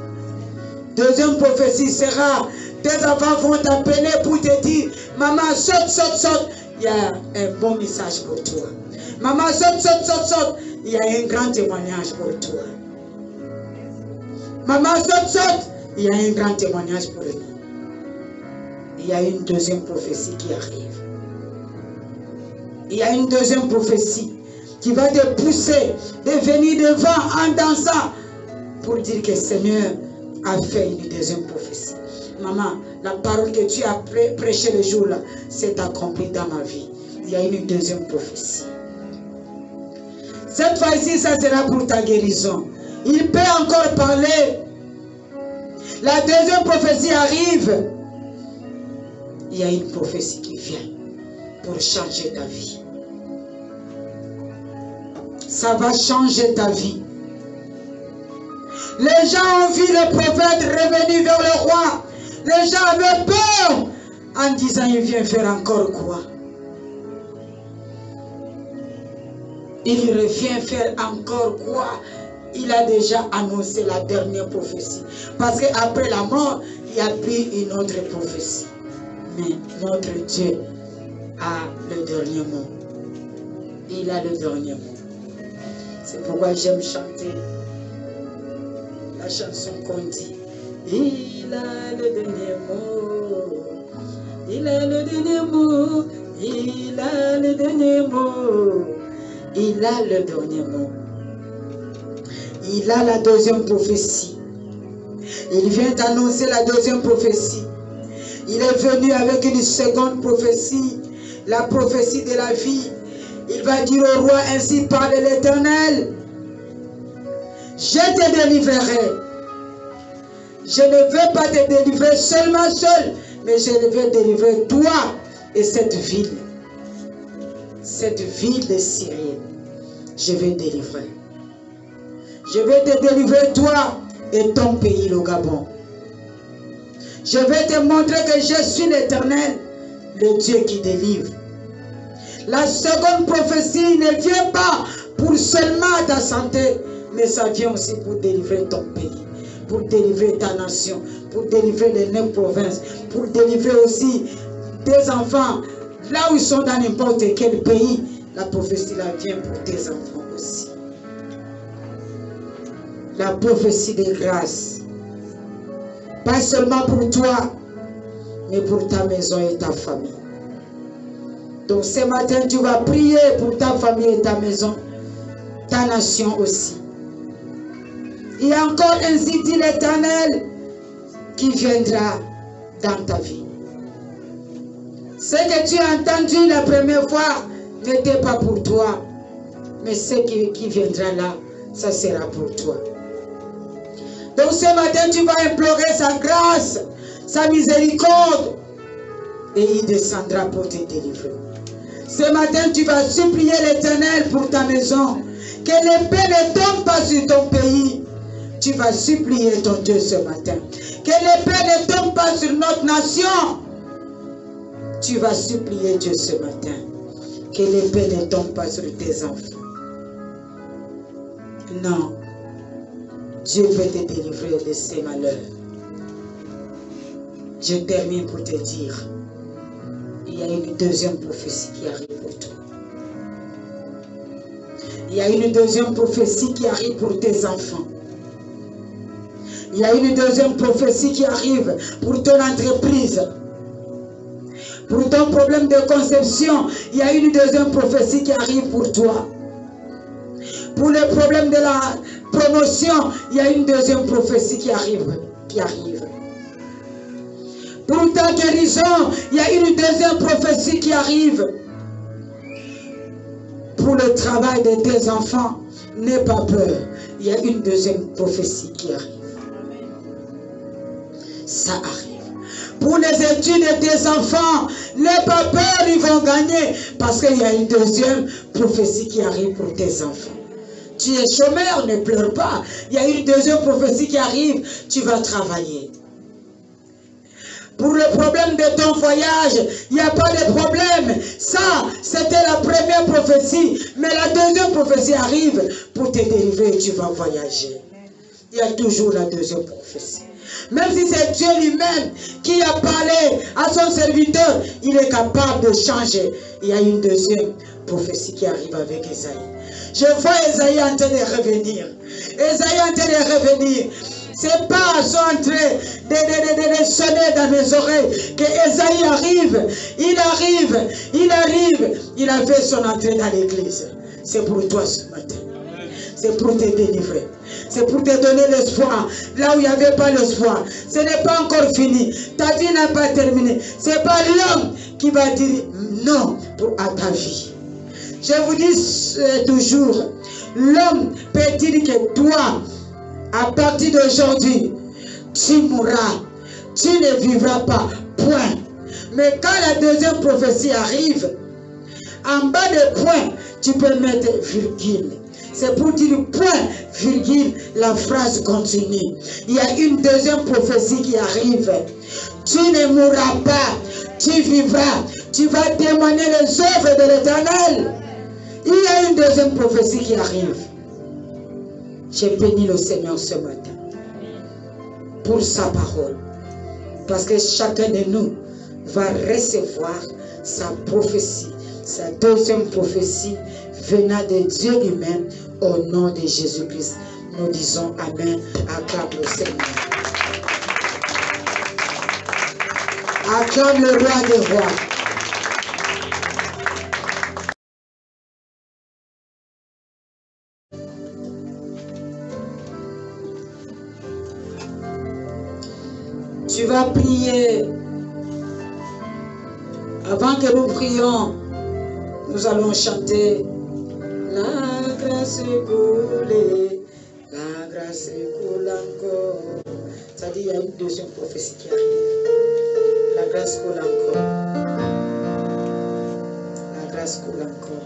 S2: Deuxième prophétie sera, tes enfants vont t'appeler pour te dire: maman, saute, saute, saute. Il y a un bon message pour toi. Maman, saute, saute, saute, saute. Il y a un grand témoignage pour toi. Maman, saute, saute. Il y a un grand témoignage pour nous. Il y a une deuxième prophétie qui arrive. Il y a une deuxième prophétie qui va te pousser de venir devant en dansant pour dire que le Seigneur a fait une deuxième prophétie. Maman, la parole que tu as prêchée le jour-là s'est accomplie dans ma vie. Il y a une deuxième prophétie. Cette fois-ci, ça sera pour ta guérison. Il peut encore parler. La deuxième prophétie arrive. Il y a une prophétie qui vient pour changer ta vie. Ça va changer ta vie. Les gens ont vu le prophète revenir vers le roi. Les gens avaient peur en disant: il vient faire encore quoi? Il revient faire encore quoi? Il a déjà annoncé la dernière prophétie. Parce qu'après la mort, il y a plus une autre prophétie. Mais notre Dieu a le dernier mot. Il a le dernier mot. C'est pourquoi j'aime chanter la chanson qu'on dit: il a le dernier mot. Il a le dernier mot. Il a le dernier mot. Il a le dernier mot. Il a la deuxième prophétie. Il vient d'annoncer la deuxième prophétie. Il est venu avec une seconde prophétie, la prophétie de la vie. Il va dire au roi: ainsi parle l'Éternel, je te délivrerai. Je ne veux pas te délivrer seulement seul, mais je vais délivrer toi et cette ville de Syrie. Je vais délivrer. Je vais te délivrer toi et ton pays, le Gabon. Je vais te montrer que je suis l'Éternel, le Dieu qui délivre. La seconde prophétie ne vient pas pour seulement ta santé, mais ça vient aussi pour délivrer ton pays, pour délivrer ta nation, pour délivrer les 9 provinces, pour délivrer aussi tes enfants. Là où ils sont dans n'importe quel pays, la prophétie là vient pour tes enfants aussi. La prophétie de grâce. Pas seulement pour toi, mais pour ta maison et ta famille. Donc ce matin, tu vas prier pour ta famille et ta maison, ta nation aussi. Il y a encore ainsi dit l'Éternel qui viendra dans ta vie. Ce que tu as entendu la première fois n'était pas pour toi, mais ce qui viendra là, ça sera pour toi. Donc ce matin, tu vas implorer sa grâce, sa miséricorde, et il descendra pour te délivrer. Ce matin, tu vas supplier l'Éternel pour ta maison, que l'épée ne tombe pas sur ton pays. Tu vas supplier ton Dieu ce matin, que l'épée ne tombe pas sur notre nation. Tu vas supplier Dieu ce matin, que l'épée ne tombe pas sur tes enfants. Non, Dieu peut te délivrer de ces malheurs. Je termine pour te dire, il y a une deuxième prophétie qui arrive pour toi. Il y a une deuxième prophétie qui arrive pour tes enfants. Il y a une deuxième prophétie qui arrive pour ton entreprise. Pour ton problème de conception, il y a une deuxième prophétie qui arrive pour toi. Pour le problème de la promotion, il y a une deuxième prophétie qui arrive. Pour ta guérison, il y a une deuxième prophétie qui arrive. Pour le travail de tes enfants, n'aie pas peur. Il y a une deuxième prophétie qui arrive. Ça arrive. Pour les études de tes enfants, n'aie pas peur, ils vont gagner. Parce qu'il y a une deuxième prophétie qui arrive pour tes enfants. Tu es chômeur, ne pleure pas. Il y a une deuxième prophétie qui arrive, tu vas travailler. Pour le problème de ton voyage, il n'y a pas de problème. Ça, c'était la première prophétie. Mais la deuxième prophétie arrive pour te délivrer et tu vas voyager. Il y a toujours la deuxième prophétie. Même si c'est Dieu lui-même qui a parlé à son serviteur, il est capable de changer. Il y a une deuxième prophétie qui arrive avec Esaïe. Je vois Esaïe en train de revenir. Esaïe en train de revenir. C'est pas son entrée de sonner dans mes oreilles que Esaïe arrive. Il arrive. Il a fait son entrée dans l'église. C'est pour toi ce matin. C'est pour te délivrer. C'est pour te donner l'espoir. Là où il n'y avait pas l'espoir. Ce n'est pas encore fini. Ta vie n'a pas terminé. Ce n'est pas l'homme qui va dire non à ta vie. Je vous dis toujours, l'homme peut dire que toi, à partir d'aujourd'hui, tu mourras. Tu ne vivras pas. Point. Mais quand la deuxième prophétie arrive, en bas de point, tu peux mettre virgule. C'est pour dire point, virgule, la phrase continue. Il y a une deuxième prophétie qui arrive. Tu ne mourras pas, tu vivras. Tu vas témoigner les œuvres de l'Éternel. Il y a une deuxième prophétie qui arrive. J'ai béni le Seigneur ce matin pour sa parole. Parce que chacun de nous va recevoir sa prophétie, sa deuxième prophétie venant de Dieu lui-même au nom de Jésus-Christ. Nous disons Amen. Acclame le Seigneur. Acclame le roi des rois. Tu vas prier. Avant que nous prions, nous allons chanter. La grâce coule, la grâce coule encore. Ça dit, il y a une deuxième prophétie qui arrive. La grâce coule encore. La grâce coule encore.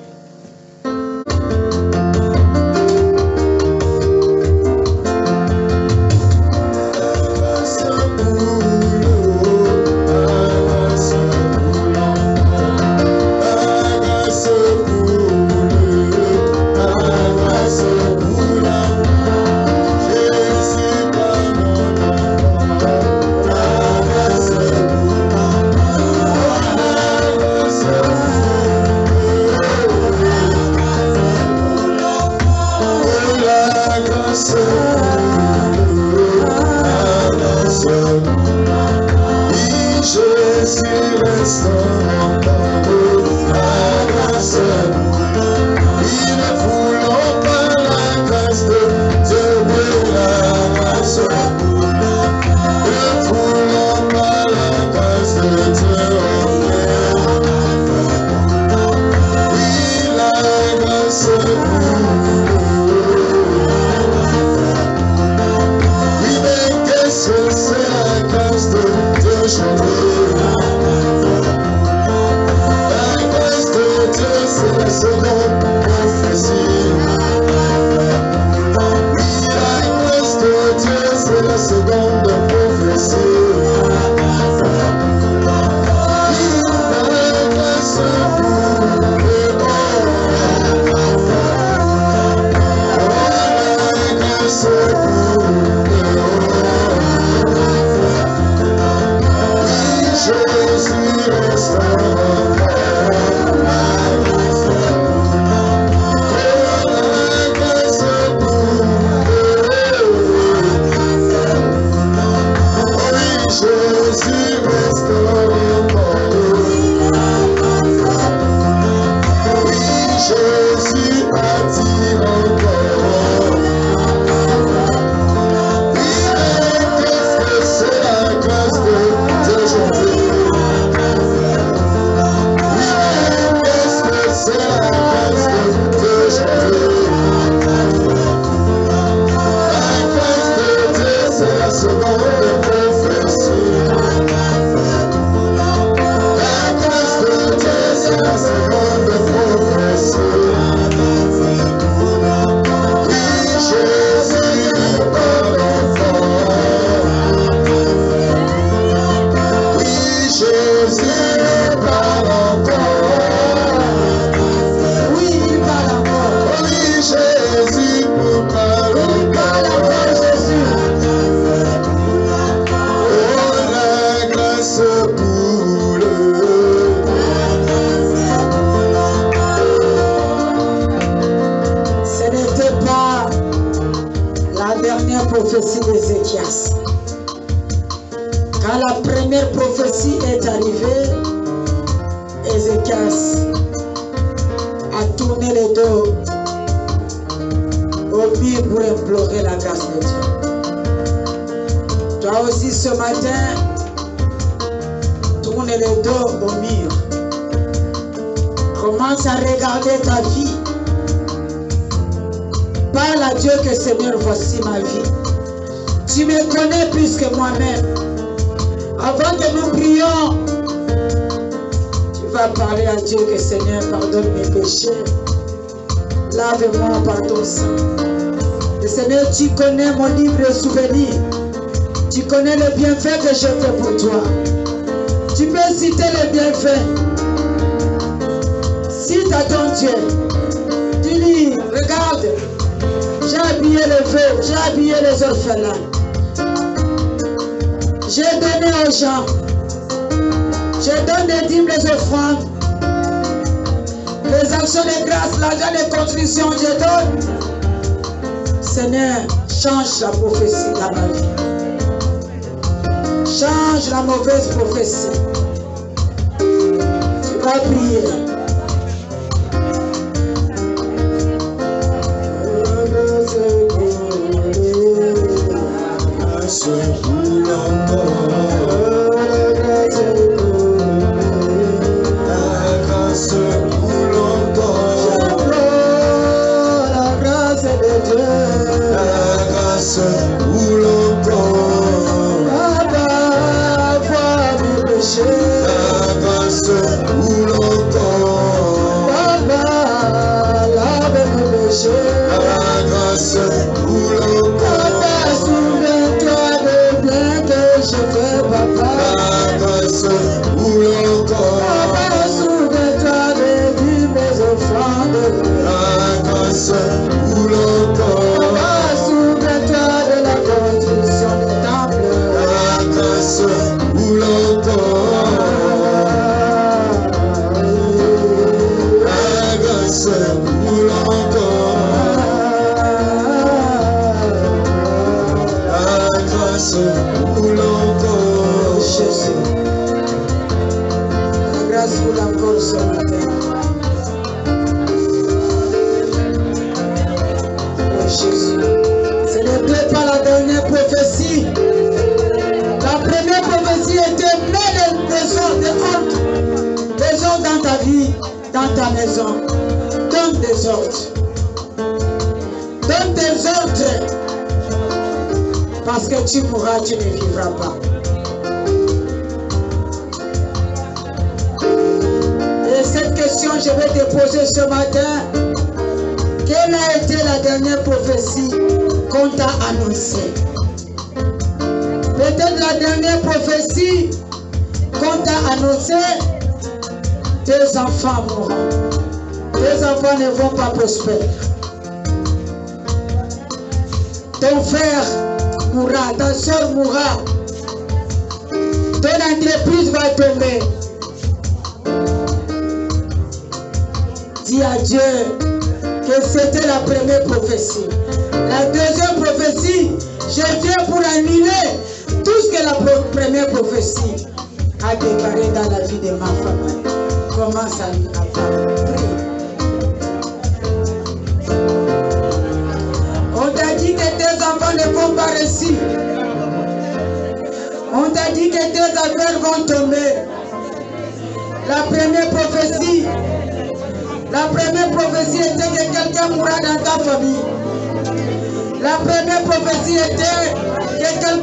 S2: dernière prophétie d'Ézéchias. Quand la première prophétie est arrivée, Ézéchias a tourné le dos au mur pour implorer la grâce de Dieu. Toi aussi ce matin, tourne le dos au mur. Commence à regarder ta vie. Parle à Dieu que Seigneur, voici ma vie. Tu me connais plus que moi-même. Avant que nous prions, tu vas parler à Dieu que Seigneur, pardonne mes péchés. Lave-moi par ton sang. Et Seigneur, tu connais mon livre de souvenirs. Tu connais les bienfaits que j'ai fait pour toi. Tu peux citer les bienfaits. Cite à ton Dieu. Dis-lui, regarde, j'ai habillé les veuves, j'ai habillé les orphelins. J'ai donné aux gens. Je donne des dîmes, les offrandes. Les actions de grâce, l'argent de contribution, je donne. Seigneur, change la prophétie dans ma vie. Change la mauvaise prophétie. Tu vas prier. Dans ta maison, donne des ordres. Donne des ordres. Parce que tu mourras, tu ne vivras pas. Et cette question, je vais te poser ce matin. Quelle a été la dernière prophétie qu'on t'a annoncée? Peut-être la dernière prophétie qu'on t'a annoncée. Tes enfants mourront. Tes enfants ne vont pas prospérer. Ton frère mourra, ta soeur mourra. Ton entreprise va tomber. Dis à Dieu que c'était la première prophétie. La deuxième prophétie, je viens pour annuler tout ce que la première prophétie a déclaré dans la vie de ma famille. Commence à prier. On t'a dit que tes enfants ne vont pas réussir. On t'a dit que tes affaires vont tomber. La première prophétie était que quelqu'un mourra dans ta famille. La première prophétie était que quelqu'un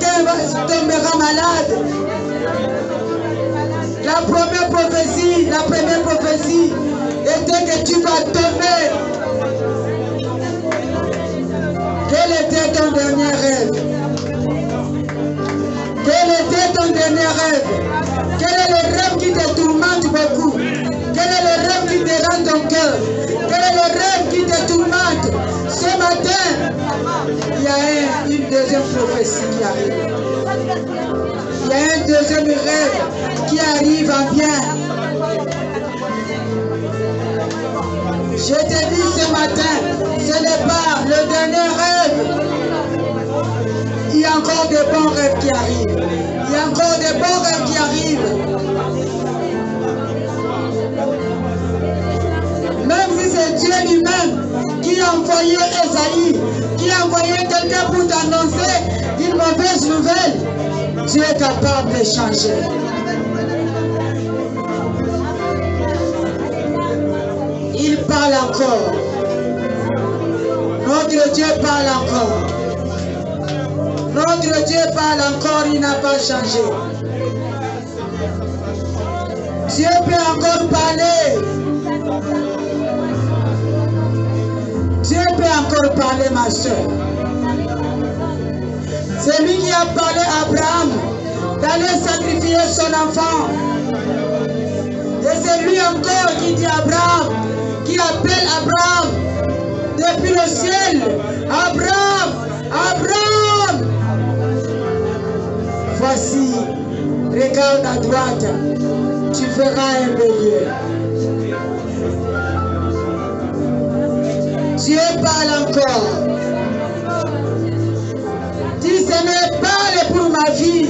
S2: tombera malade. La première prophétie était que tu vas tomber. Quel était ton dernier rêve? Quel était ton dernier rêve? Quel est le rêve qui te tourmente beaucoup? Quel est le rêve qui te rend ton cœur? Quel est le rêve qui te tourmente? Ce matin, il y a une deuxième prophétie qui arrive. Il y a un deuxième rêve qui arrive en bien. Je te dis ce matin, ce n'est pas le dernier rêve. des bons rêves qui arrivent. Il y a encore des bons rêves qui arrivent. Même si c'est Dieu lui-même qui a envoyé Esaïe, qui a envoyé quelqu'un pour t'annoncer une mauvaise nouvelle, Dieu est capable de changer. Il parle encore. Notre Dieu parle encore. Notre Dieu parle encore, il n'a pas changé. Dieu peut encore parler. Dieu peut encore parler, ma soeur. C'est lui qui a parlé à Abraham d'aller sacrifier son enfant. Et c'est lui encore qui dit à Abraham, qui appelle Abraham depuis le ciel. Abraham, Abraham. Voici, regarde à droite, tu verras un bélier. Dieu parle encore. Dis, Seigneur, parle pour ma vie.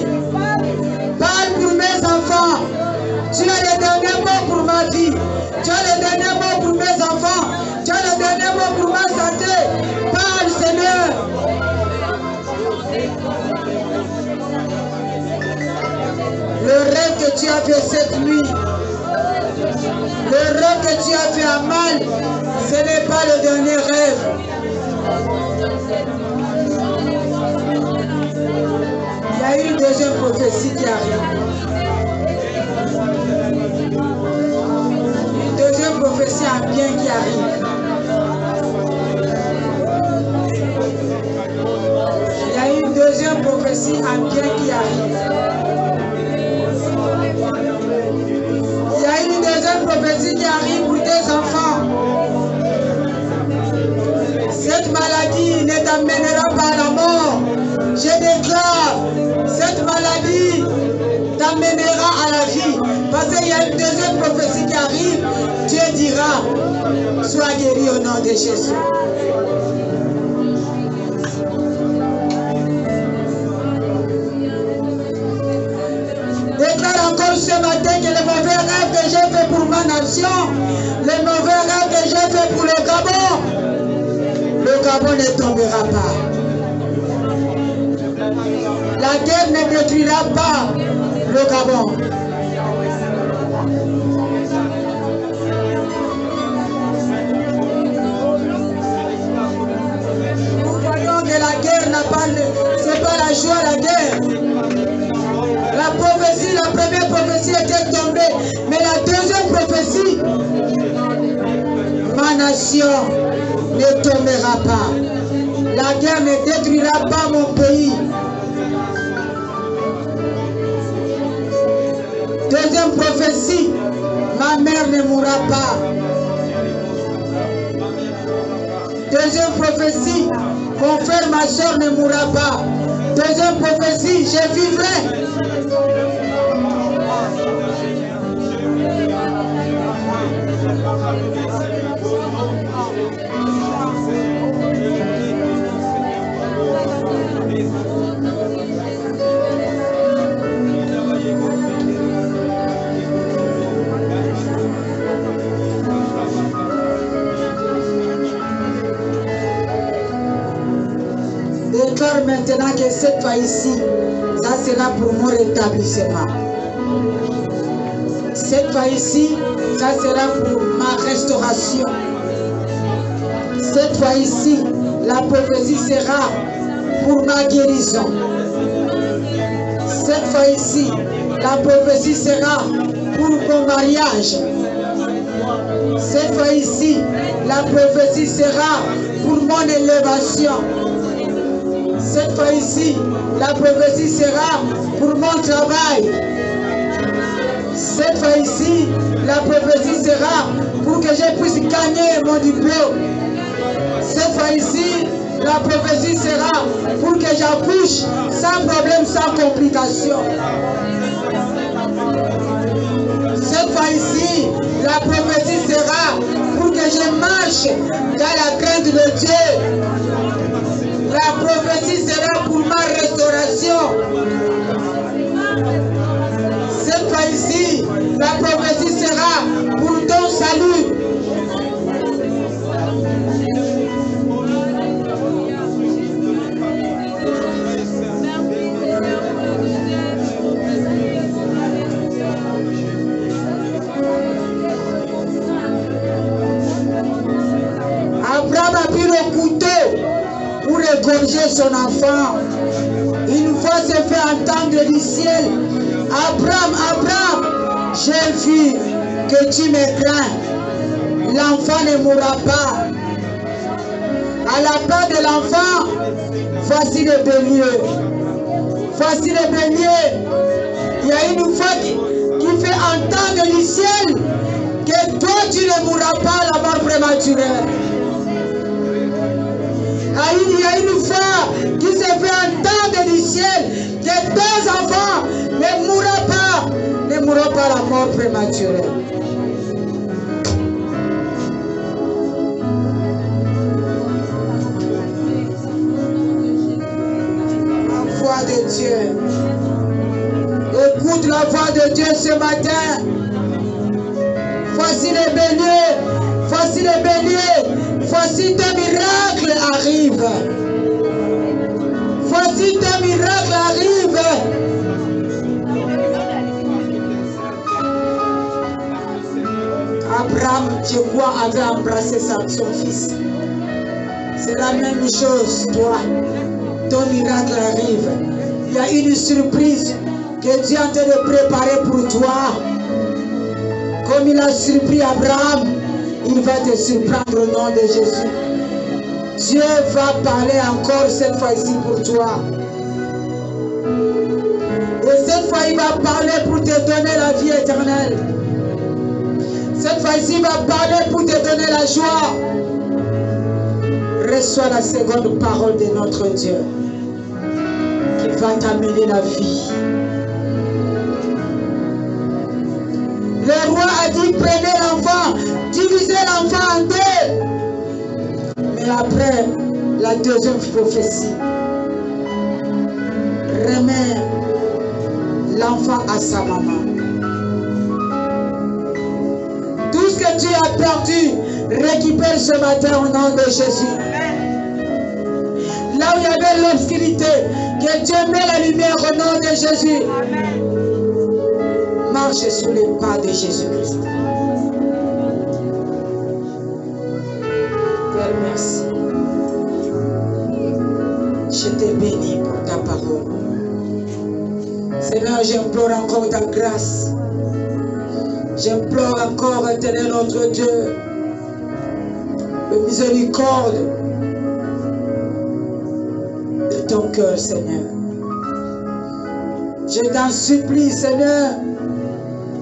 S2: Parle pour mes enfants. Tu as le dernier mot pour ma vie. Tu as le dernier mot pour mes enfants. Tu as le dernier mot pour ma santé. Parle, Seigneur. Le rêve que tu as fait cette nuit, le rêve que tu as fait à mal, ce n'est pas le dernier rêve. Il y a une deuxième prophétie qui arrive. Une deuxième prophétie en bien qui arrive. Il y a une deuxième prophétie en bien qui arrive. Il y a une deuxième prophétie qui arrive pour tes enfants. Cette maladie ne t'amènera pas à la mort. Je déclare, cette maladie t'amènera à la vie. Parce qu'il y a une deuxième prophétie qui arrive. Dieu dira, sois guéri au nom de Jésus. Déclare encore ce matin que les mauvais rêves que j'ai fait pour ma nation, les mauvais rêves que j'ai fait pour le Gabon ne tombera pas. La guerre ne détruira pas le Gabon. Nous voyons que la guerre n'a pas, c'est pas la joie, la guerre. La prophétie, la première prophétie était tombée, mais la deuxième prophétie, ma nation ne tombera pas. La guerre ne détruira pas mon pays. Deuxième prophétie, ma mère ne mourra pas. Deuxième prophétie, mon frère, ma soeur ne mourra pas. Deuxième prophétie, je vivrai. Déclare maintenant que cette fois ici, ça sera pour mon rétablissement. Cette fois ici, ça sera pour ma restauration. Cette fois ici, la prophétie sera pour ma guérison. Cette fois ici, la prophétie sera pour mon mariage. Cette fois ici, la prophétie sera pour mon élévation. Cette fois ici, la prophétie sera pour mon travail. Cette fois ici, la prophétie sera pour que je puisse gagner mon diplôme. Cette fois ici, la prophétie sera pour que j'accouche sans problème, sans complication. Cette fois ici, la prophétie sera que je marche dans la crainte de Dieu. La prophétie fois-ci sera pour ma restauration. Cette fois-ci, la prophétie sera pour ton salut. Abraham a pris le couteau pour égorger son enfant. Une voix s'est fait entendre du ciel. Abraham, Abraham, j'ai vu que tu me crains. L'enfant ne mourra pas. À la part de l'enfant, voici le bélier. Voici le bélier. Il y a une voix qui fait entendre du ciel que toi tu ne mourras pas à la mort prématurée. Il y a une voix qui se fait entendre du ciel que tes enfants ne mourront pas la mort prématurée. La voix de Dieu. Écoute la voix de Dieu ce matin. Voici le bélier. Voici le bélier. Voici tes miracles arrivent. Voici tes miracles arrivent. Abraham, je crois, avait embrassé son fils. C'est la même chose, toi. Ton miracle arrive. Il y a une surprise que Dieu est en train de préparer pour toi. Comme il a surpris Abraham, il va te surprendre au nom de Jésus. Dieu va parler encore cette fois-ci pour toi. Et cette fois, il va parler pour te donner la vie éternelle. Cette fois-ci, il va parler pour te donner la joie. Reçois la seconde parole de notre Dieu qui va t'amener la vie. Le roi a dit, prenez l'enfant, divisez l'enfant en deux. Mais après, la deuxième prophétie, remet l'enfant à sa maman. Tout ce que tu as perdu, récupère ce matin au nom de Jésus. Là où il y avait l'obscurité, que Dieu met la lumière au nom de Jésus. Marche sous les pas de Jésus-Christ. Père, merci. Je te bénis pour ta parole. Seigneur, j'implore encore ta grâce. J'implore encore, éternel notre Dieu, le miséricorde de ton cœur, Seigneur. Je t'en supplie, Seigneur,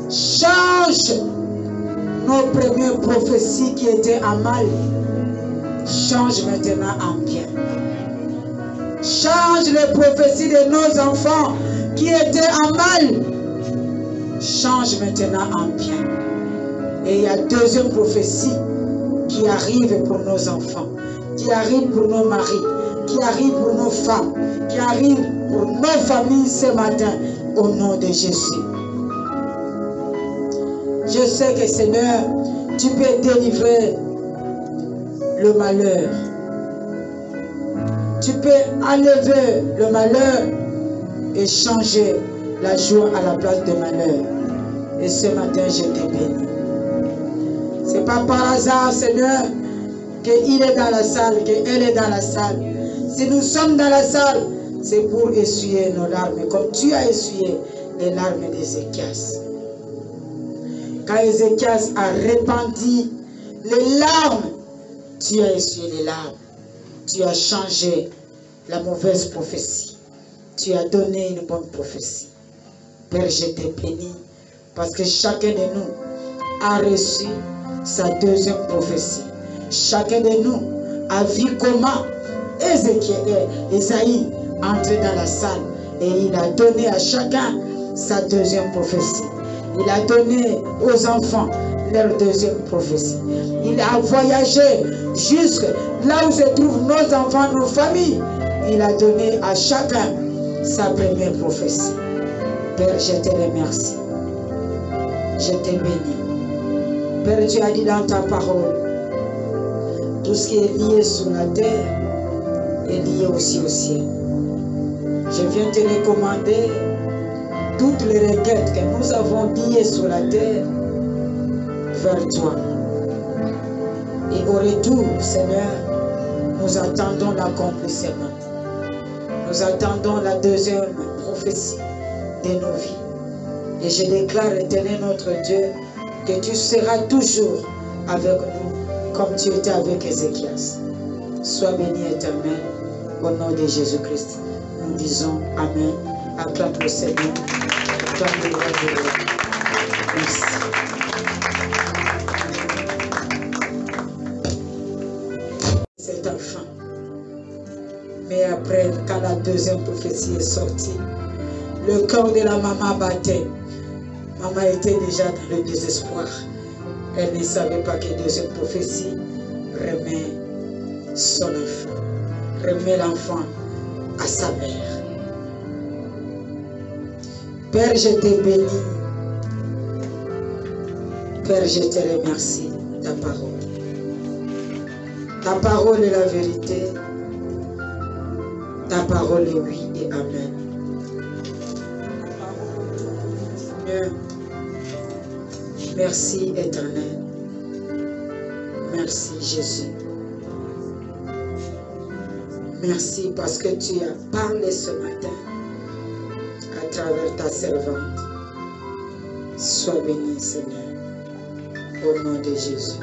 S2: change nos premières prophéties qui étaient en mal. Change maintenant en bien. Change les prophéties de nos enfants qui étaient en mal. Change maintenant en bien. Et il y a deuxième prophétie qui arrive pour nos enfants, qui arrive pour nos maris, qui arrive pour nos femmes, qui arrive pour nos familles ce matin, au nom de Jésus. Je sais que Seigneur, tu peux délivrer le malheur. Tu peux enlever le malheur et changer la joie à la place de malheur. Et ce matin, je te bénis. Ce n'est pas par hasard, Seigneur, qu'il est dans la salle, qu'elle est dans la salle. Si nous sommes dans la salle, c'est pour essuyer nos larmes, comme tu as essuyé les larmes d'Ézéchias. Quand Ézéchias a répandu les larmes, tu as essuyé les larmes. Tu as changé la mauvaise prophétie. Tu as donné une bonne prophétie. Père, je te bénis parce que chacun de nous a reçu sa deuxième prophétie. Chacun de nous a vu comment Ésaïe entrait dans la salle et il a donné à chacun sa deuxième prophétie. Il a donné aux enfants leur deuxième prophétie. Il a voyagé jusque là où se trouvent nos enfants, nos familles. il a donné à chacun sa première prophétie. Père, je te remercie. Je te bénis. Père, tu as dit dans ta parole, tout ce qui est lié sur la terre est lié aussi au ciel. Je viens te recommander toutes les requêtes que nous avons liées sur la terre vers toi. Et au retour, Seigneur, nous attendons l'accomplissement. Nous attendons la deuxième prophétie de nos vies. Et je déclare, Éternel notre Dieu, que tu seras toujours avec nous, comme tu étais avec Ézéchias. Sois béni, Éternel, au nom de Jésus-Christ. Nous disons Amen. Acclame le Seigneur. Acclame le roi de roi. Merci. C'est un fin. Mais après, quand la deuxième prophétie est sortie, le cœur de la maman battait. Maman était déjà dans le désespoir. Elle ne savait pas que deuxième prophétie remet son enfant, remet l'enfant à sa mère. Père, je te bénis. Père, je te remercie de ta parole. Ta parole est la vérité. Ta parole est oui et amen. Seigneur, merci éternel. Merci Jésus. Merci parce que tu as parlé ce matin à travers ta servante. Sois béni, Seigneur, au nom de Jésus.